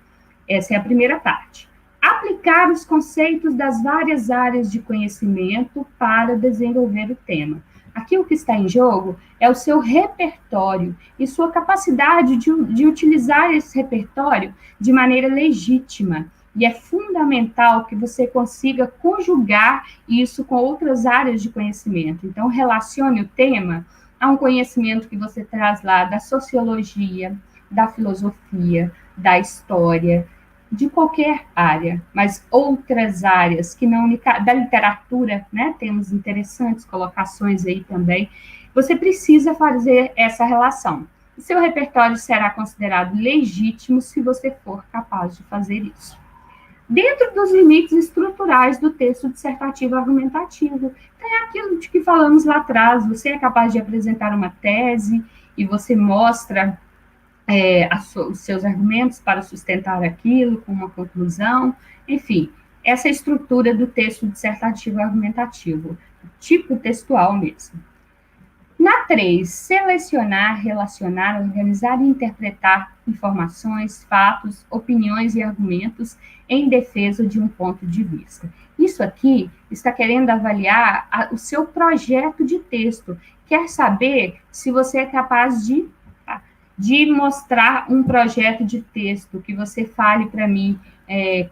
Essa é a primeira parte. Aplicar os conceitos das várias áreas de conhecimento para desenvolver o tema. Aqui o que está em jogo é o seu repertório e sua capacidade de utilizar esse repertório de maneira legítima. E é fundamental que você consiga conjugar isso com outras áreas de conhecimento. Então, relacione o tema a um conhecimento que você traz lá da sociologia, da filosofia, da história, de qualquer área, mas outras áreas que não da literatura, né? Temos interessantes colocações aí também. Você precisa fazer essa relação. O seu repertório será considerado legítimo se você for capaz de fazer isso. Dentro dos limites estruturais do texto dissertativo argumentativo. Tem aquilo de que falamos lá atrás, você é capaz de apresentar uma tese e você mostra os seus argumentos para sustentar aquilo, com uma conclusão, enfim, essa estrutura do texto dissertativo argumentativo, tipo textual mesmo. Na 3, selecionar, relacionar, organizar e interpretar informações, fatos, opiniões e argumentos em defesa de um ponto de vista. Isso aqui está querendo avaliar o seu projeto de texto, quer saber se você é capaz de mostrar um projeto de texto, que você fale para mim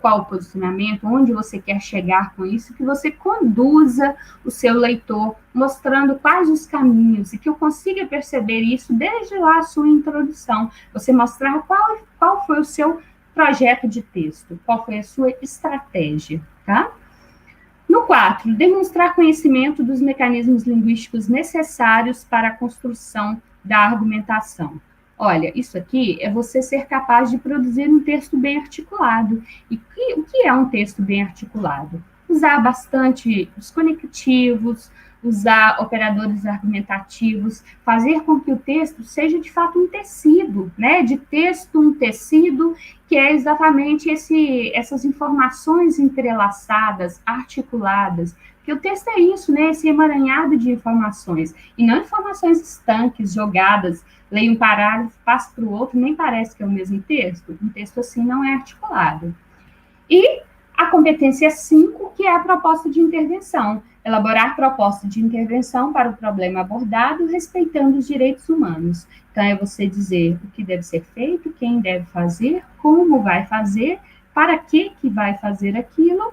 qual o posicionamento, onde você quer chegar com isso, que você conduza o seu leitor, mostrando quais os caminhos, e que eu consiga perceber isso desde lá a sua introdução, você mostrar qual foi o seu projeto de texto, qual foi a sua estratégia, tá? No 4, demonstrar conhecimento dos mecanismos linguísticos necessários para a construção da argumentação. Olha, isso aqui é você ser capaz de produzir um texto bem articulado. E o que é um texto bem articulado? Usar bastante os conectivos, usar operadores argumentativos, fazer com que o texto seja, de fato, um tecido, né? De texto, um tecido, que é exatamente essas informações entrelaçadas, articuladas. Porque o texto é isso, né? Esse emaranhado de informações. E não informações estanques, jogadas. Leio um parágrafo, passo para o outro, nem parece que é o mesmo texto. Um texto assim não é articulado. E a competência 5, que é a proposta de intervenção. Elaborar proposta de intervenção para o problema abordado, respeitando os direitos humanos. Então, é você dizer o que deve ser feito, quem deve fazer, como vai fazer, para que vai fazer aquilo,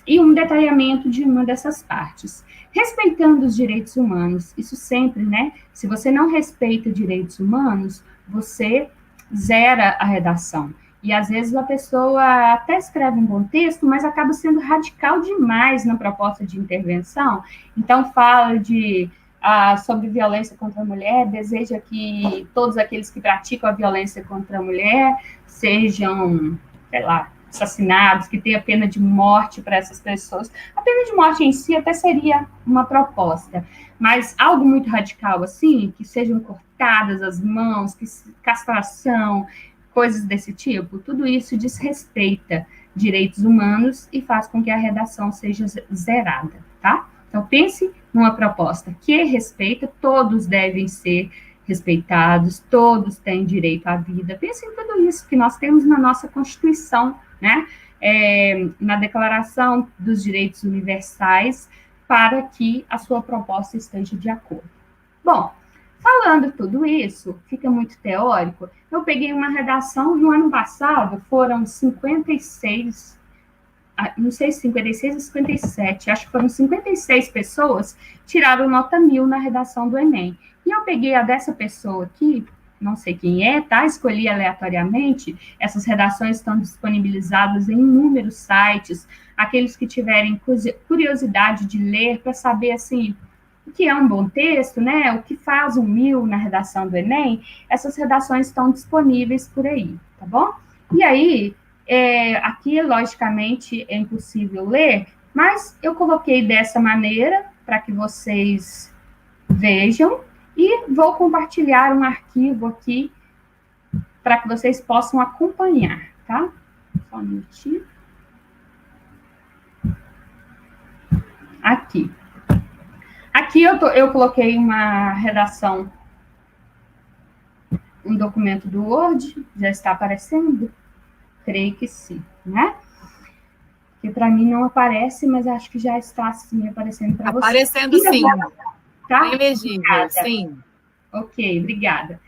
e um detalhamento de uma dessas partes. Respeitando os direitos humanos, isso sempre, né? Se você não respeita direitos humanos, você zera a redação. E, às vezes, a pessoa até escreve um bom texto, mas acaba sendo radical demais na proposta de intervenção. Então, fala sobre violência contra a mulher, deseja que todos aqueles que praticam a violência contra a mulher sejam, sei lá, assassinados, que tenha pena de morte para essas pessoas. A pena de morte em si até seria uma proposta, mas algo muito radical assim, que sejam cortadas as mãos, castração, coisas desse tipo, tudo isso desrespeita direitos humanos e faz com que a redação seja zerada, tá? Então, pense numa proposta que respeita, todos devem ser respeitados, todos têm direito à vida. Pense em tudo isso que nós temos na nossa Constituição, né? Na Declaração dos Direitos Universais, para que a sua proposta esteja de acordo. Bom, falando tudo isso, fica muito teórico, eu peguei uma redação, no ano passado foram 56, não sei se 56 ou 57, acho que foram 56 pessoas tiraram nota 1000 na redação do Enem. E eu peguei a dessa pessoa aqui, não sei quem é, tá? Escolhi aleatoriamente. Essas redações estão disponibilizadas em inúmeros sites. Aqueles que tiverem curiosidade de ler para saber, assim, o que é um bom texto, né? O que faz um 1000 na redação do Enem, essas redações estão disponíveis por aí, tá bom? E aí, aqui, logicamente, é impossível ler, mas eu coloquei dessa maneira para que vocês vejam e vou compartilhar um arquivo aqui para que vocês possam acompanhar, tá? Só um minutinho. Aqui. Aqui eu coloquei uma redação, um documento do Word, já está aparecendo? Creio que sim, né? Que para mim não aparece, mas acho que já está sim aparecendo para vocês. Aparecendo sim. Tá? Bem legível, sim. Ok, obrigada.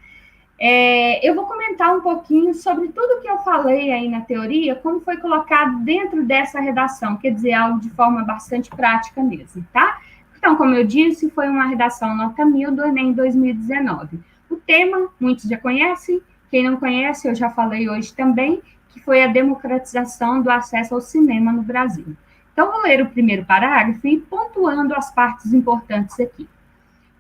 Eu vou comentar um pouquinho sobre tudo que eu falei aí na teoria, como foi colocado dentro dessa redação, quer dizer, algo de forma bastante prática mesmo, tá? Então, como eu disse, foi uma redação nota 1000 do Enem 2019. O tema, muitos já conhecem, quem não conhece, eu já falei hoje também, que foi a democratização do acesso ao cinema no Brasil. Então, vou ler o primeiro parágrafo e ir pontuando as partes importantes aqui.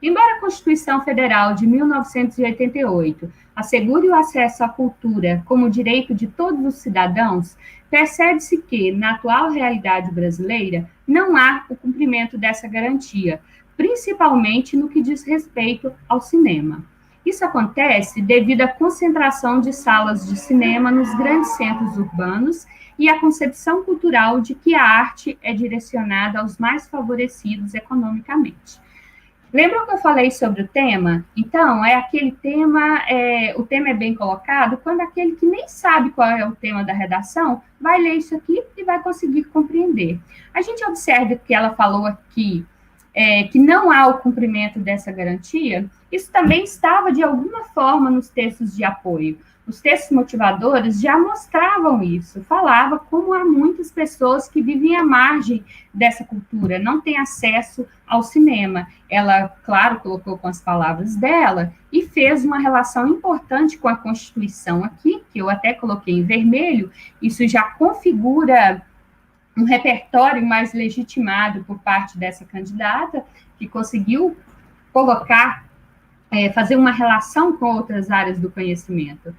Embora a Constituição Federal de 1988 assegure o acesso à cultura como direito de todos os cidadãos, percebe-se que, na atual realidade brasileira, não há o cumprimento dessa garantia, principalmente no que diz respeito ao cinema. Isso acontece devido à concentração de salas de cinema nos grandes centros urbanos e à concepção cultural de que a arte é direcionada aos mais favorecidos economicamente. Lembram que eu falei sobre o tema? Então, é aquele tema, o tema é bem colocado quando aquele que nem sabe qual é o tema da redação vai ler isso aqui e vai conseguir compreender. A gente observa que ela falou aqui que não há o cumprimento dessa garantia, isso também estava, de alguma forma, nos textos de apoio. Os textos motivadores já mostravam isso, falava como há muitas pessoas que vivem à margem dessa cultura, não têm acesso ao cinema. Ela, claro, colocou com as palavras dela e fez uma relação importante com a Constituição aqui, que eu até coloquei em vermelho, isso já configura um repertório mais legitimado por parte dessa candidata, que conseguiu colocar, fazer uma relação com outras áreas do conhecimento.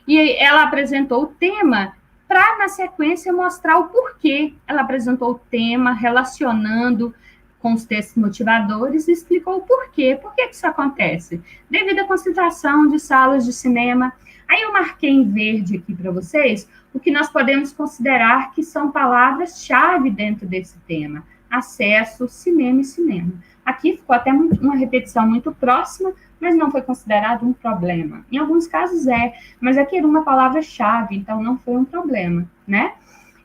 E ela apresentou o tema para, na sequência, mostrar o porquê. Ela apresentou o tema relacionando com os textos motivadores e explicou o porquê. Por que isso acontece? Devido à concentração de salas de cinema. Aí eu marquei em verde aqui para vocês o que nós podemos considerar que são palavras-chave dentro desse tema. Acesso, cinema e cinema. Aqui ficou até uma repetição muito próxima, mas não foi considerado um problema. Em alguns casos mas aqui era uma palavra-chave, então não foi um problema, né?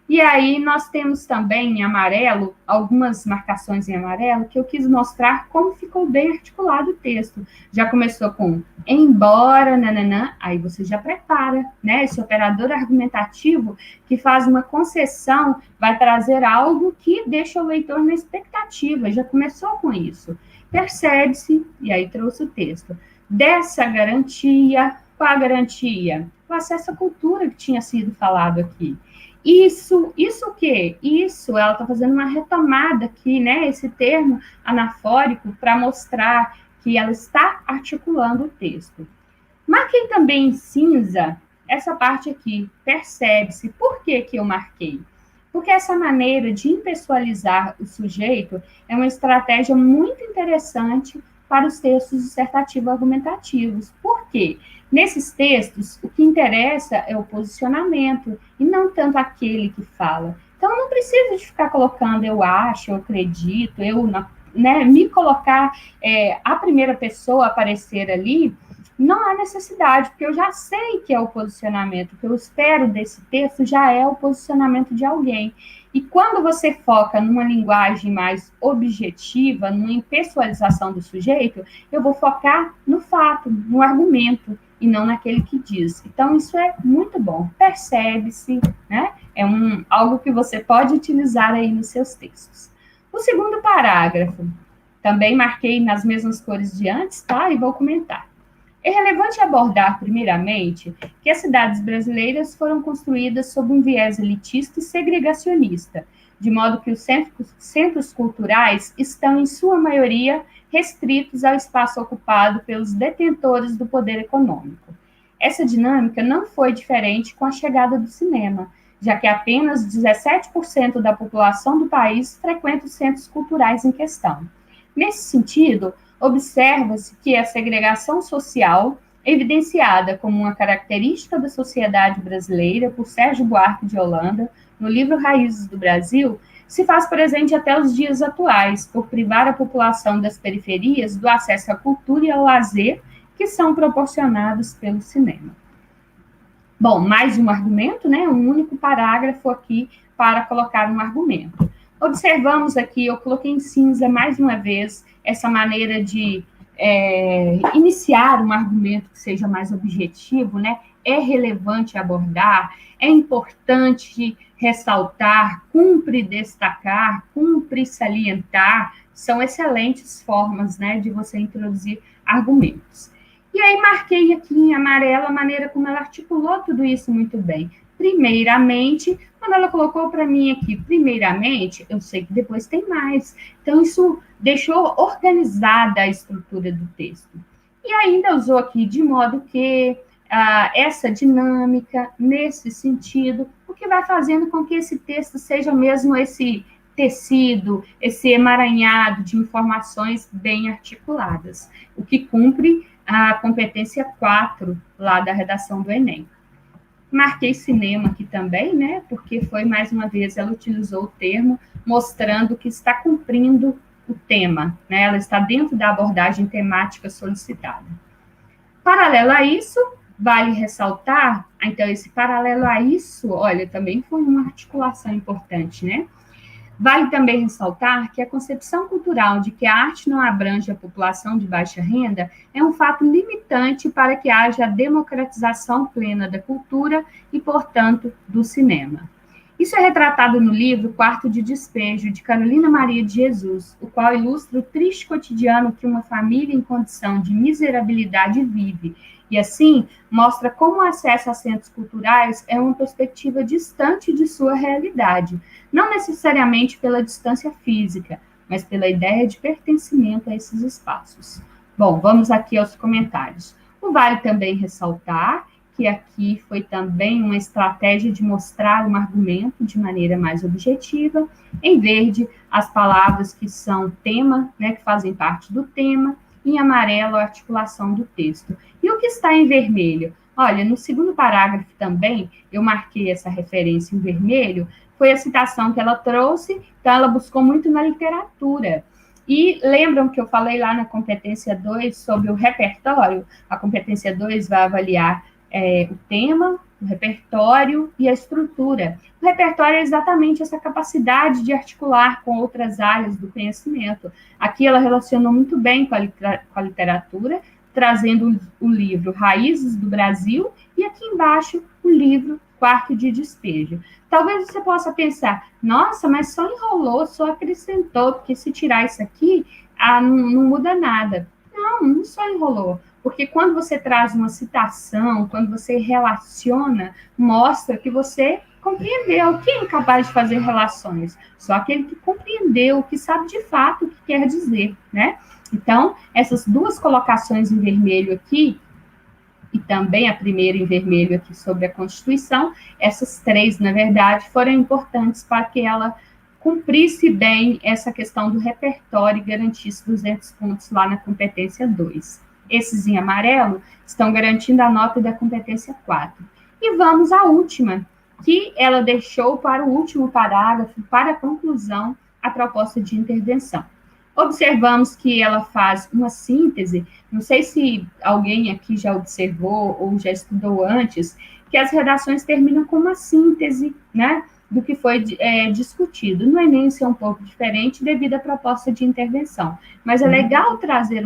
E aí nós temos também em amarelo, algumas marcações em amarelo, que eu quis mostrar como ficou bem articulado o texto. Já começou com embora, nananã, aí você já prepara, né? Esse operador argumentativo que faz uma concessão, vai trazer algo que deixa o leitor na expectativa, já começou com isso. Percebe-se, e aí trouxe o texto, dessa garantia, qual a garantia? O acesso à cultura que tinha sido falado aqui. Isso o quê? Isso, ela está fazendo uma retomada aqui, né? Esse termo anafórico para mostrar que ela está articulando o texto. Marquem também em cinza essa parte aqui, percebe-se. Por que eu marquei? Porque essa maneira de impessoalizar o sujeito é uma estratégia muito interessante para os textos dissertativo-argumentativos. Por quê? Nesses textos, o que interessa é o posicionamento, e não tanto aquele que fala. Então, não precisa de ficar colocando eu acho, eu acredito, me colocar a primeira pessoa aparecer ali, não há necessidade, porque eu já sei que é o posicionamento, o que eu espero desse texto já é o posicionamento de alguém. E quando você foca numa linguagem mais objetiva, numa impessoalização do sujeito, eu vou focar no fato, no argumento, e não naquele que diz. Então, isso é muito bom, percebe-se, né? É algo que você pode utilizar aí nos seus textos. O segundo parágrafo, também marquei nas mesmas cores de antes, tá? E vou comentar. É relevante abordar, primeiramente, que as cidades brasileiras foram construídas sob um viés elitista e segregacionista, de modo que os centros culturais estão, em sua maioria, restritos ao espaço ocupado pelos detentores do poder econômico. Essa dinâmica não foi diferente com a chegada do cinema, já que apenas 17% da população do país frequenta os centros culturais em questão. Nesse sentido, observa-se que a segregação social, evidenciada como uma característica da sociedade brasileira por Sérgio Buarque de Holanda, no livro Raízes do Brasil, se faz presente até os dias atuais, por privar a população das periferias do acesso à cultura e ao lazer que são proporcionados pelo cinema. Bom, mais um argumento, né? Um único parágrafo aqui para colocar um argumento. Observamos aqui, eu coloquei em cinza mais uma vez, essa maneira de iniciar um argumento que seja mais objetivo, né? É relevante abordar, é importante ressaltar, cumpre destacar, cumpre salientar, são excelentes formas, né, de você introduzir argumentos. E aí marquei aqui em amarelo a maneira como ela articulou tudo isso muito bem. Primeiramente, quando ela colocou para mim aqui, primeiramente, eu sei que depois tem mais. Então, isso deixou organizada a estrutura do texto. E ainda usou aqui de modo que essa dinâmica, nesse sentido, o que vai fazendo com que esse texto seja mesmo esse tecido, esse emaranhado de informações bem articuladas, o que cumpre a competência 4 lá da redação do Enem. Marquei cinema aqui também, né? Porque foi, mais uma vez, ela utilizou o termo mostrando que está cumprindo o tema, né? Ela está dentro da abordagem temática solicitada. Paralelo a isso, vale ressaltar, então, esse paralelo a isso, olha, também foi uma articulação importante, né? Vale também ressaltar que a concepção cultural de que a arte não abrange a população de baixa renda é um fato limitante para que haja a democratização plena da cultura e, portanto, do cinema. Isso é retratado no livro Quarto de Despejo, de Carolina Maria de Jesus, o qual ilustra o triste cotidiano que uma família em condição de miserabilidade vive, e, assim, mostra como o acesso a centros culturais é uma perspectiva distante de sua realidade, não necessariamente pela distância física, mas pela ideia de pertencimento a esses espaços. Bom, vamos aqui aos comentários. Vale também ressaltar que aqui foi também uma estratégia de mostrar um argumento de maneira mais objetiva, em verde, as palavras que são tema, né, que fazem parte do tema, em amarelo, a articulação do texto. E o que está em vermelho? Olha, no segundo parágrafo também, eu marquei essa referência em vermelho, foi a citação que ela trouxe, então ela buscou muito na literatura. E lembram que eu falei lá na competência 2 sobre o repertório? A competência 2 vai avaliar o tema, o repertório e a estrutura. O repertório é exatamente essa capacidade de articular com outras áreas do conhecimento. Aqui ela relacionou muito bem com a literatura, trazendo o livro Raízes do Brasil e aqui embaixo o livro Quarto de Despejo. Talvez você possa pensar, nossa, mas só enrolou, só acrescentou, porque se tirar isso aqui, não muda nada. Não só enrolou, porque quando você traz uma citação, quando você relaciona, mostra que você compreendeu. Quem é capaz de fazer relações? Só aquele que compreendeu, que sabe de fato o que quer dizer, né? Então, essas duas colocações em vermelho aqui e também a primeira em vermelho aqui sobre a Constituição, essas 3, na verdade, foram importantes para que ela cumprisse bem essa questão do repertório e garantisse 200 pontos lá na competência 2. Esses em amarelo estão garantindo a nota da competência 4. E vamos à última, que ela deixou para o último parágrafo, para a conclusão, a proposta de intervenção. Observamos que ela faz uma síntese, não sei se alguém aqui já observou ou já estudou antes, que as redações terminam com uma síntese, né, do que foi discutido. No Enem isso é um pouco diferente devido à proposta de intervenção, mas é legal trazer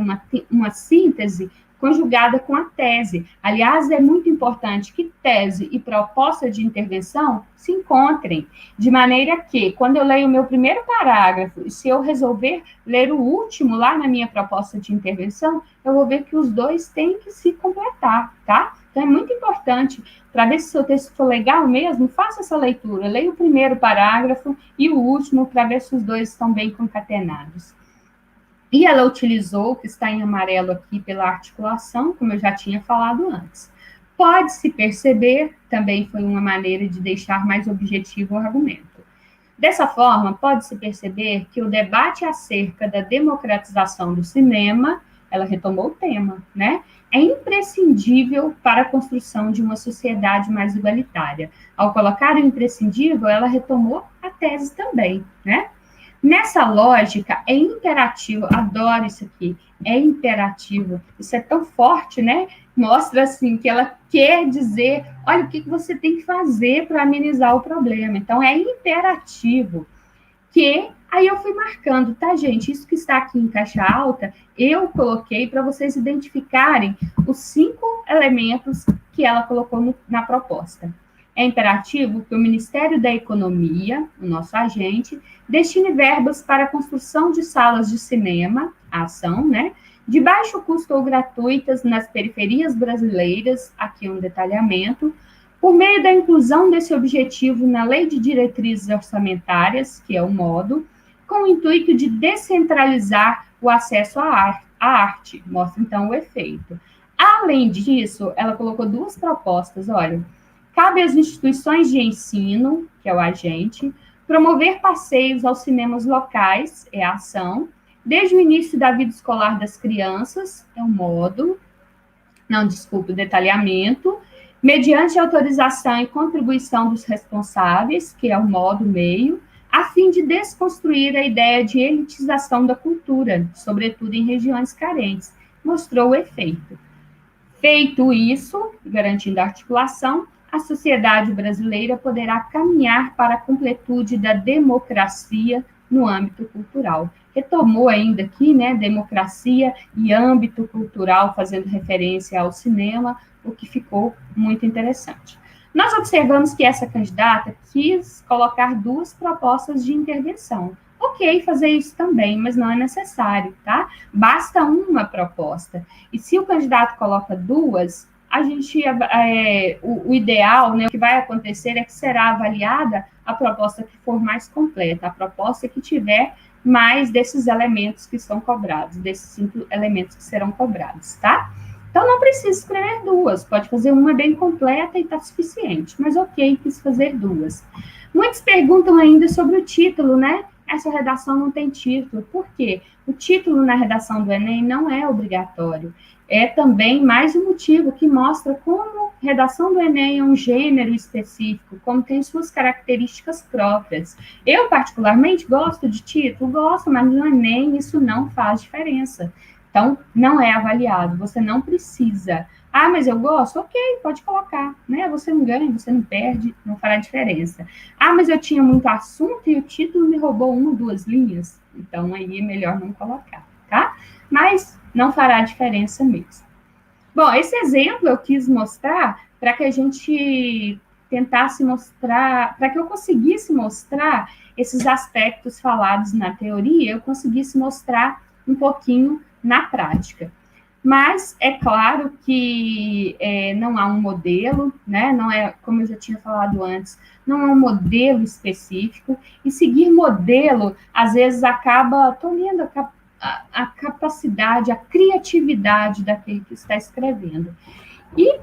uma síntese conjugada com a tese. Aliás, é muito importante que tese e proposta de intervenção se encontrem, de maneira que, quando eu leio o meu primeiro parágrafo, e se eu resolver ler o último lá na minha proposta de intervenção, eu vou ver que os dois têm que se completar, tá? Então, é muito importante, para ver se o seu texto for legal mesmo, faça essa leitura, leia o primeiro parágrafo e o último, para ver se os dois estão bem concatenados. E ela utilizou, que está em amarelo aqui, pela articulação, como eu já tinha falado antes. Pode-se perceber, também foi uma maneira de deixar mais objetivo o argumento. Dessa forma, pode-se perceber que o debate acerca da democratização do cinema, ela retomou o tema, né? É imprescindível para a construção de uma sociedade mais igualitária. Ao colocar o imprescindível, ela retomou a tese também, né? Nessa lógica, é imperativo, adoro isso aqui, é imperativo, isso é tão forte, né? Mostra, assim, que ela quer dizer, olha, o que você tem que fazer para amenizar o problema. Então, é imperativo que, aí eu fui marcando, tá, gente? Isso que está aqui em caixa alta, eu coloquei para vocês identificarem os 5 elementos que ela colocou na proposta. É imperativo que o Ministério da Economia, o nosso agente, destine verbas para a construção de salas de cinema, a ação, né, de baixo custo ou gratuitas nas periferias brasileiras, aqui um detalhamento, por meio da inclusão desse objetivo na Lei de Diretrizes Orçamentárias, que é o modo, com o intuito de descentralizar o acesso à arte, mostra então o efeito. Além disso, ela colocou 2 propostas, olha, cabe às instituições de ensino, que é o agente, promover passeios aos cinemas locais, é a ação, desde o início da vida escolar das crianças, é o modo, o detalhamento, mediante autorização e contribuição dos responsáveis, que é o modo meio, a fim de desconstruir a ideia de elitização da cultura, sobretudo em regiões carentes. Mostrou o efeito. Feito isso, garantindo a articulação, a sociedade brasileira poderá caminhar para a completude da democracia no âmbito cultural. Retomou ainda aqui, né, democracia e âmbito cultural, fazendo referência ao cinema, o que ficou muito interessante. Nós observamos que essa candidata quis colocar 2 propostas de intervenção. Ok, fazer isso também, mas não é necessário, tá? Basta uma proposta. E se o candidato coloca 2, a gente, o ideal, né, o que vai acontecer é que será avaliada a proposta que for mais completa, a proposta que tiver mais desses elementos que são cobrados, desses 5 elementos que serão cobrados, tá? Então, não precisa escrever 2, pode fazer uma bem completa e está suficiente, mas ok, quis fazer 2. Muitos perguntam ainda sobre o título, né? Essa redação não tem título. Por quê? O título na redação do Enem não é obrigatório. É também mais um motivo que mostra como redação do Enem é um gênero específico, como tem suas características próprias. Eu, particularmente, gosto de título, gosto, mas no Enem isso não faz diferença. Então, não é avaliado, você não precisa. Ah, mas eu gosto? Ok, pode colocar, né? Você não ganha, você não perde, não fará diferença. Ah, mas eu tinha muito assunto e o título me roubou 1 ou 2 linhas, então aí é melhor não colocar, tá? Mas não fará diferença mesmo. Bom, esse exemplo eu quis mostrar para que a gente tentasse mostrar, para que eu conseguisse mostrar esses aspectos falados na teoria, eu conseguisse mostrar um pouquinho na prática. Mas é claro que não há um modelo, né? Não é, como eu já tinha falado antes, não é um modelo específico, e seguir modelo, às vezes, acaba tolhendo a capacidade, a criatividade daquele que está escrevendo. E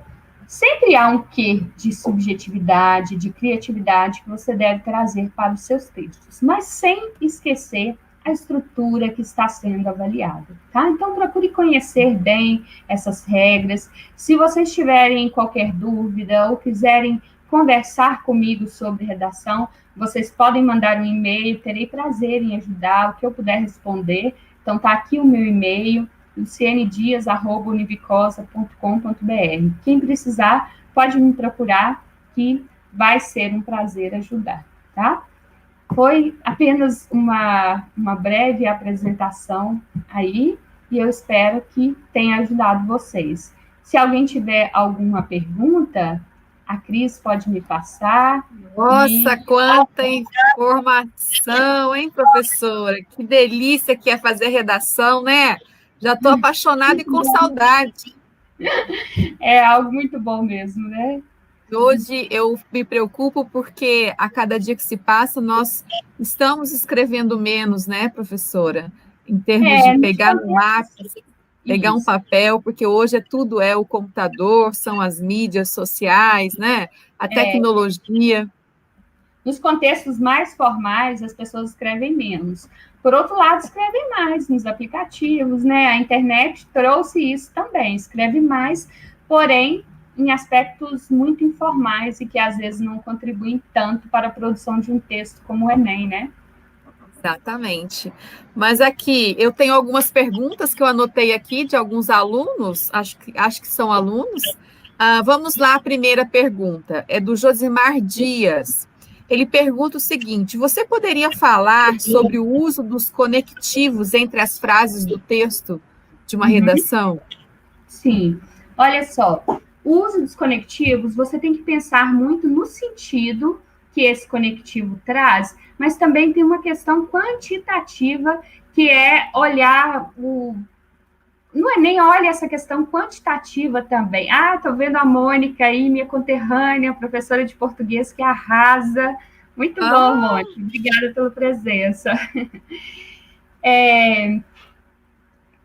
sempre há um quê de subjetividade, de criatividade que você deve trazer para os seus textos, mas sem esquecer a estrutura que está sendo avaliada, tá? Então, procure conhecer bem essas regras. Se vocês tiverem qualquer dúvida ou quiserem conversar comigo sobre redação, vocês podem mandar um e-mail, terei prazer em ajudar, o que eu puder responder. Então, tá aqui o meu e-mail, lucianedias@univicosa.com.br. Quem precisar, pode me procurar, que vai ser um prazer ajudar, tá? Foi apenas uma breve apresentação aí, e eu espero que tenha ajudado vocês. Se alguém tiver alguma pergunta, a Cris pode me passar. Nossa, quanta informação, hein, professora? Que delícia que é fazer redação, né? Já estou apaixonada e com saudade. É algo muito bom mesmo, né? Hoje eu me preocupo porque a cada dia que se passa, nós estamos escrevendo menos, né, professora? Em termos de pegar no lápis, pegar um papel, porque hoje tudo é o computador, são as mídias sociais, né? A tecnologia. Nos contextos mais formais, as pessoas escrevem menos. Por outro lado, escrevem mais nos aplicativos, né? A internet trouxe isso também, escreve mais, porém, em aspectos muito informais e que às vezes não contribuem tanto para a produção de um texto como o Enem, né? Exatamente. Mas aqui, eu tenho algumas perguntas que eu anotei aqui de alguns alunos, acho que são alunos. Vamos lá, a primeira pergunta é do Josimar Dias. Ele pergunta o seguinte: você poderia falar sobre o uso dos conectivos entre as frases do texto de uma redação? Sim. Olha só, o uso dos conectivos, você tem que pensar muito no sentido que esse conectivo traz, mas também tem uma questão quantitativa, que é olhar o... Não é nem olha essa questão quantitativa também. Ah, estou vendo a Mônica aí, minha conterrânea, professora de português que arrasa. Muito bom, Mônica. Obrigada pela presença.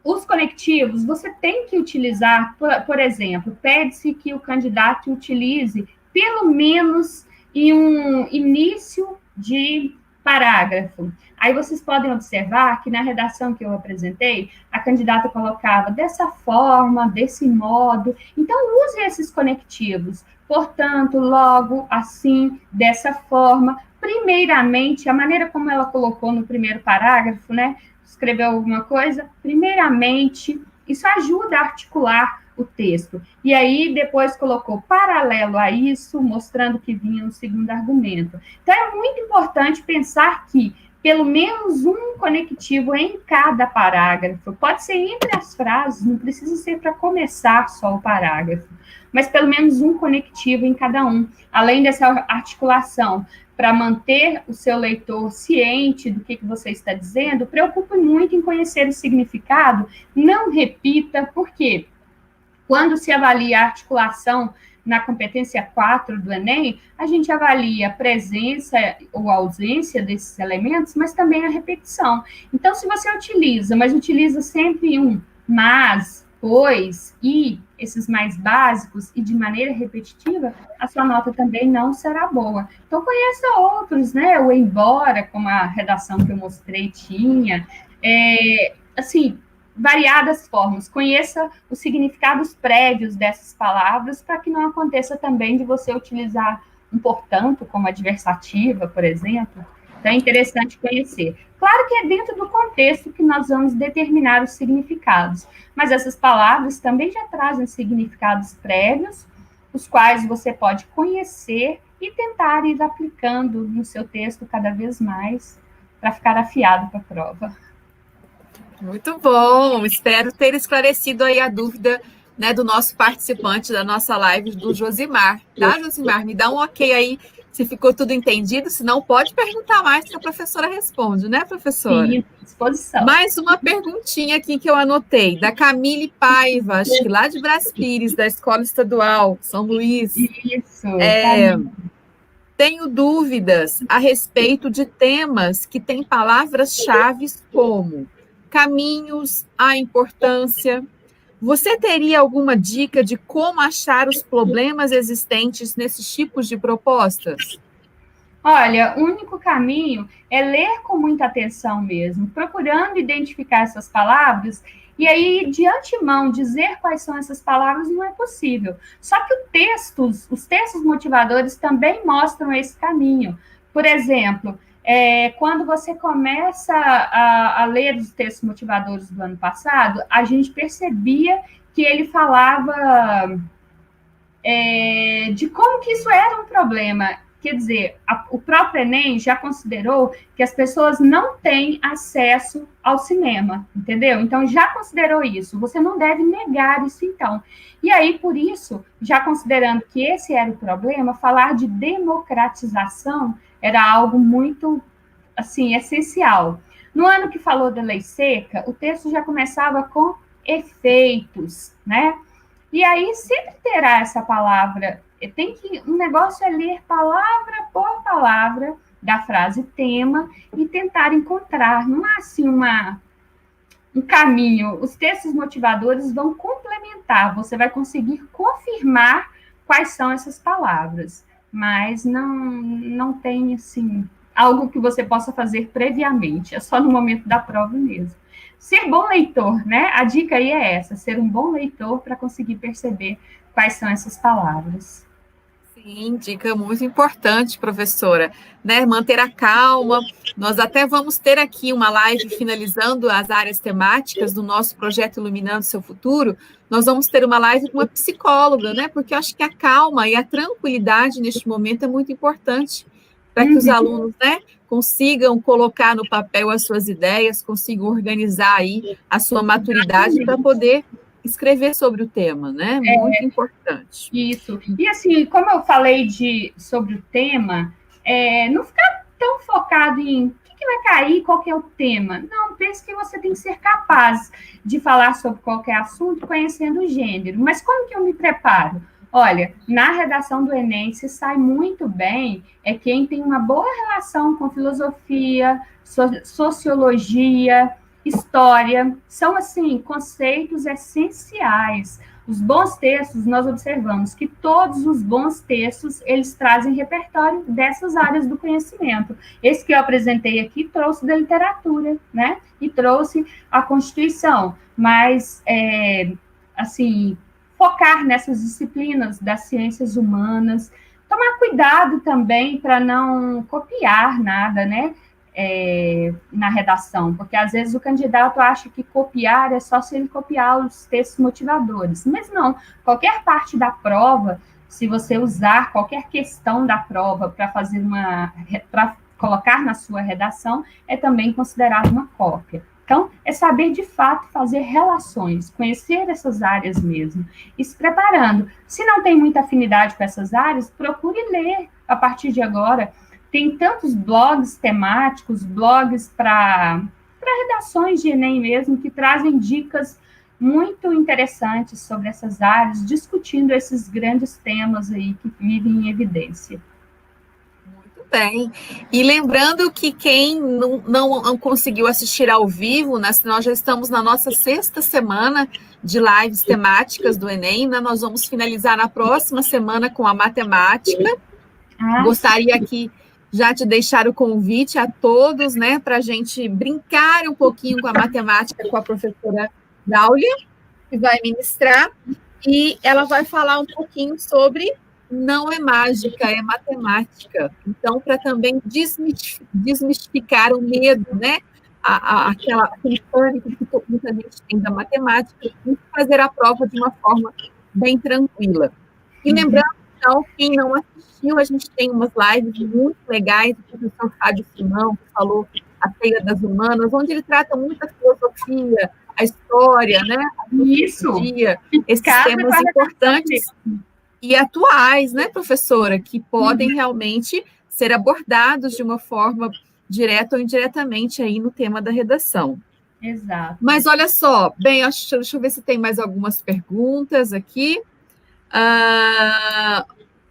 Os conectivos, você tem que utilizar, por exemplo, pede-se que o candidato utilize pelo menos em um início de parágrafo. Aí vocês podem observar que na redação que eu apresentei, a candidata colocava dessa forma, desse modo. Então, use esses conectivos. Portanto, logo, assim, dessa forma. Primeiramente, a maneira como ela colocou no primeiro parágrafo, né? Escreveu alguma coisa, primeiramente, isso ajuda a articular o texto. E aí, depois colocou paralelo a isso, mostrando que vinha um segundo argumento. Então, é muito importante pensar que pelo menos um conectivo em cada parágrafo. Pode ser entre as frases, não precisa ser para começar só o parágrafo, mas pelo menos um conectivo em cada um. Além dessa articulação, para manter o seu leitor ciente do que você está dizendo, preocupe muito em conhecer o significado, não repita, por quê? Quando se avalia a articulação na competência 4 do Enem, a gente avalia a presença ou ausência desses elementos, mas também a repetição. Então, se você utiliza, mas utiliza sempre um mas, pois, e, esses mais básicos, e de maneira repetitiva, a sua nota também não será boa. Então, conheça outros, né? O embora, como a redação que eu mostrei tinha, assim, variadas formas. Conheça os significados prévios dessas palavras para que não aconteça também de você utilizar um portanto como adversativa, por exemplo. Então, é interessante conhecer. Claro que é dentro do contexto que nós vamos determinar os significados, mas essas palavras também já trazem significados prévios, os quais você pode conhecer e tentar ir aplicando no seu texto cada vez mais para ficar afiado para a prova. Muito bom, espero ter esclarecido aí a dúvida, né, do nosso participante da nossa live, do Josimar. Tá, Josimar? Me dá um ok aí se ficou tudo entendido, se não pode perguntar mais que a professora responde, né, professora? Sim, à disposição. Mais uma perguntinha aqui que eu anotei, da Camille Paiva, acho que lá de Brás Pires, da Escola Estadual São Luís. Isso. Tenho dúvidas a respeito de temas que têm palavras-chave como caminhos, a importância. Você teria alguma dica de como achar os problemas existentes nesses tipos de propostas? Olha, o único caminho é ler com muita atenção mesmo, procurando identificar essas palavras, e aí, de antemão, dizer quais são essas palavras não é possível. Só que os textos motivadores também mostram esse caminho. Por exemplo, quando você começa a ler os textos motivadores do ano passado, a gente percebia que ele falava de como que isso era um problema. Quer dizer, o próprio Enem já considerou que as pessoas não têm acesso ao cinema, entendeu? Então, já considerou isso. Você não deve negar isso, então. E aí, por isso, já considerando que esse era o problema, falar de democratização era algo muito, assim, essencial. No ano que falou da lei seca, o texto já começava com efeitos, né? E aí sempre terá essa palavra. Um negócio é ler palavra por palavra da frase tema e tentar encontrar. Não há assim um caminho. Os textos motivadores vão complementar. Você vai conseguir confirmar quais são essas palavras, mas não tem assim algo que você possa fazer previamente. É só no momento da prova mesmo. Ser bom leitor, né? A dica aí é essa, ser um bom leitor para conseguir perceber quais são essas palavras. Sim, dica muito importante, professora, né? Manter a calma. Nós até vamos ter aqui uma live finalizando as áreas temáticas do nosso projeto Iluminando Seu Futuro. Nós vamos ter uma live com uma psicóloga, né? Porque eu acho que a calma e a tranquilidade neste momento é muito importante para que os alunos, né, consigam colocar no papel as suas ideias, consigam organizar aí a sua maturidade para poder escrever sobre o tema, né? Muito importante. Isso. E assim, como eu falei sobre o tema, não ficar tão focado em o que vai cair, qual que é o tema. Não, pense que você tem que ser capaz de falar sobre qualquer assunto conhecendo o gênero. Mas como que eu me preparo? Olha, na redação do Enem, se sai muito bem é quem tem uma boa relação com filosofia, sociologia, história. São, assim, conceitos essenciais. Os bons textos, nós observamos que todos os bons textos, eles trazem repertório dessas áreas do conhecimento. Esse que eu apresentei aqui trouxe da literatura, né? E trouxe a Constituição. Mas, assim, focar nessas disciplinas das ciências humanas, tomar cuidado também para não copiar nada, né? Na redação, porque às vezes o candidato acha que copiar é só se ele copiar os textos motivadores, mas não, qualquer parte da prova, se você usar qualquer questão da prova para colocar na sua redação, é também considerado uma cópia. Então, é saber de fato fazer relações, conhecer essas áreas mesmo, e se preparando. Se não tem muita afinidade com essas áreas, procure ler a partir de agora. Tem tantos blogs temáticos, blogs para redações de Enem mesmo, que trazem dicas muito interessantes sobre essas áreas, discutindo esses grandes temas aí que vivem em evidência. Muito bem. E lembrando que quem não conseguiu assistir ao vivo, né, nós já estamos na nossa 6ª semana de lives temáticas do Enem, né, nós vamos finalizar na próxima semana com a matemática. Gostaria aqui já de deixar o convite a todos, né, para a gente brincar um pouquinho com a matemática com a professora Dáulia, que vai ministrar, e ela vai falar um pouquinho sobre não é mágica, é matemática. Então, para também desmistificar o medo, né, aquele pânico que muita gente tem da matemática, e fazer a prova de uma forma bem tranquila. E lembrando, então, quem não assistiu, a gente tem umas lives muito legais, o professor Fábio Simão, que falou a Feira das Humanas, onde ele trata muita filosofia, a história, né? Esses temas importantes e atuais, né, professora, que podem realmente ser abordados de uma forma direta ou indiretamente aí no tema da redação. Exato. Mas olha só, bem, deixa eu ver se tem mais algumas perguntas aqui.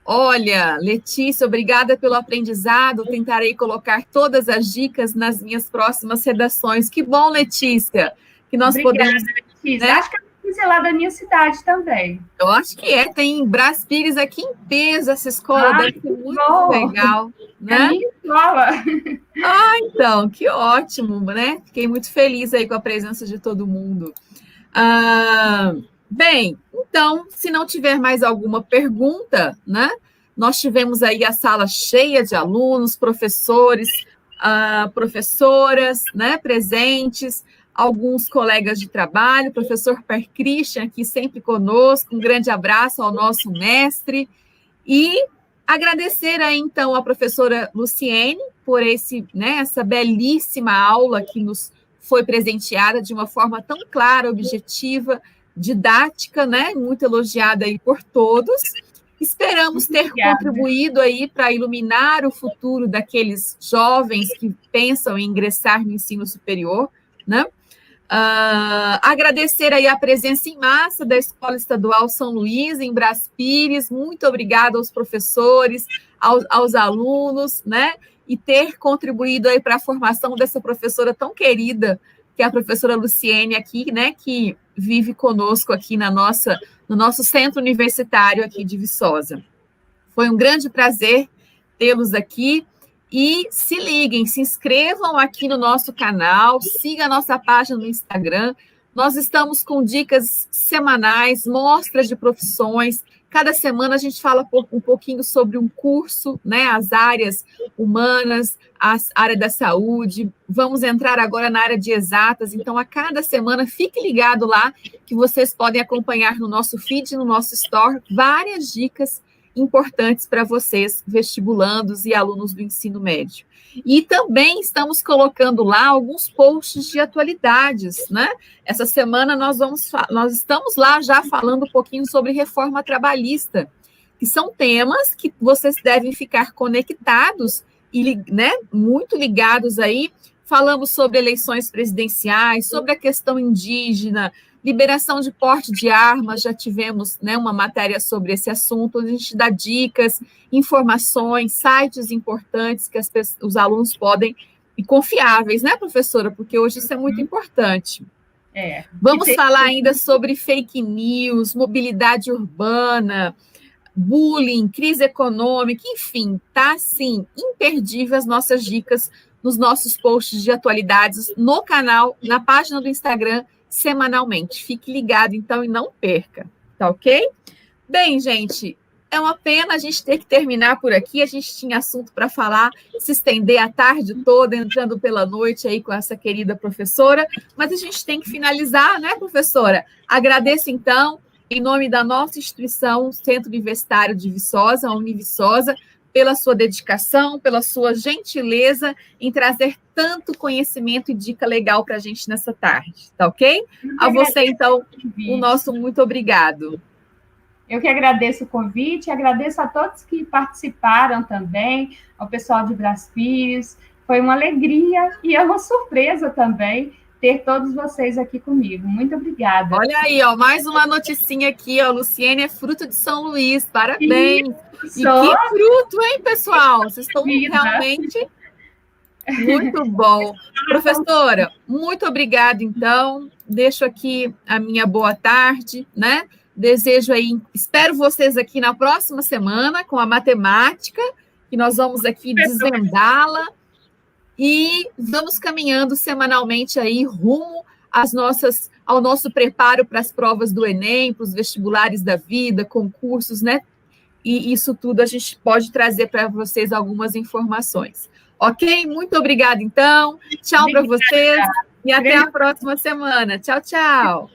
Olha, Letícia, obrigada pelo aprendizado. Tentarei colocar todas as dicas nas minhas próximas redações. Que bom, Letícia, que nós podemos. Letícia. Né? Acho que eu Pires é lá da minha cidade também. Eu acho que tem Brás Pires aqui em peso, essa escola deve ser muito legal, né? É a minha escola. Então, que ótimo, né? Fiquei muito feliz aí com a presença de todo mundo. Bem, então, se não tiver mais alguma pergunta, né? Nós tivemos aí a sala cheia de alunos, professores, professoras, né, presentes, alguns colegas de trabalho, professor Per Christian aqui sempre conosco, um grande abraço ao nosso mestre, e agradecer aí, então, a professora Luciene por essa belíssima aula que nos foi presenteada de uma forma tão clara, objetiva, didática, né, muito elogiada aí por todos. Esperamos ter contribuído aí para iluminar o futuro daqueles jovens que pensam em ingressar no ensino superior, né? Agradecer aí a presença em massa da Escola Estadual São Luís, em Brás Pires, muito obrigada aos professores, aos alunos, né? E ter contribuído aí para a formação dessa professora tão querida, que é a professora Luciene aqui, né? Que vive conosco aqui no nosso centro universitário aqui de Viçosa. Foi um grande prazer tê-los aqui. E se liguem, se inscrevam aqui no nosso canal, siga a nossa página no Instagram. Nós estamos com dicas semanais, mostras de profissões. Cada semana a gente fala um pouquinho sobre um curso, né? As áreas humanas, a área da saúde. Vamos entrar agora na área de exatas. Então, a cada semana, fique ligado lá, que vocês podem acompanhar no nosso feed, no nosso store, várias dicas importantes para vocês, vestibulandos e alunos do ensino médio. E também estamos colocando lá alguns posts de atualidades, né? Essa semana nós estamos lá já falando um pouquinho sobre reforma trabalhista, que são temas que vocês devem ficar conectados e, né, muito ligados aí. Falamos sobre eleições presidenciais, sobre a questão indígena, liberação de porte de armas, já tivemos, né, uma matéria sobre esse assunto, onde a gente dá dicas, informações, sites importantes que os alunos podem, e confiáveis, né, professora? Porque hoje isso é muito importante. Vamos falar ainda sobre fake news, mobilidade urbana, bullying, crise econômica, enfim, tá, assim, imperdível as nossas dicas nos nossos posts de atualidades no canal, na página do Instagram, semanalmente. Fique ligado, então, e não perca, tá ok? Bem, gente, é uma pena a gente ter que terminar por aqui, a gente tinha assunto para falar, se estender a tarde toda, entrando pela noite aí com essa querida professora, mas a gente tem que finalizar, né, professora? Agradeço, então, em nome da nossa instituição, Centro Universitário de Viçosa, a Univiçosa, pela sua dedicação, pela sua gentileza em trazer tanto conhecimento e dica legal para a gente nessa tarde, tá ok? A você, então, o nosso muito obrigado. Eu que agradeço o convite, agradeço a todos que participaram também, ao pessoal de Brás Pires, foi uma alegria e é uma surpresa também ter todos vocês aqui comigo. Muito obrigada. Olha aí, ó, mais uma noticinha aqui, ó, Luciene é fruto de São Luís, parabéns! E que fruto, hein, pessoal? Vocês estão realmente muito bom. Professora, muito obrigada, então. Deixo aqui a minha boa tarde, né? Desejo aí, espero vocês aqui na próxima semana com a matemática, que nós vamos aqui desvendá-la e vamos caminhando semanalmente aí rumo ao nosso preparo para as provas do Enem, para os vestibulares da vida, concursos, né? E isso tudo a gente pode trazer para vocês algumas informações. Ok? Muito obrigada, então. Tchau para vocês e até a próxima semana. Tchau, tchau.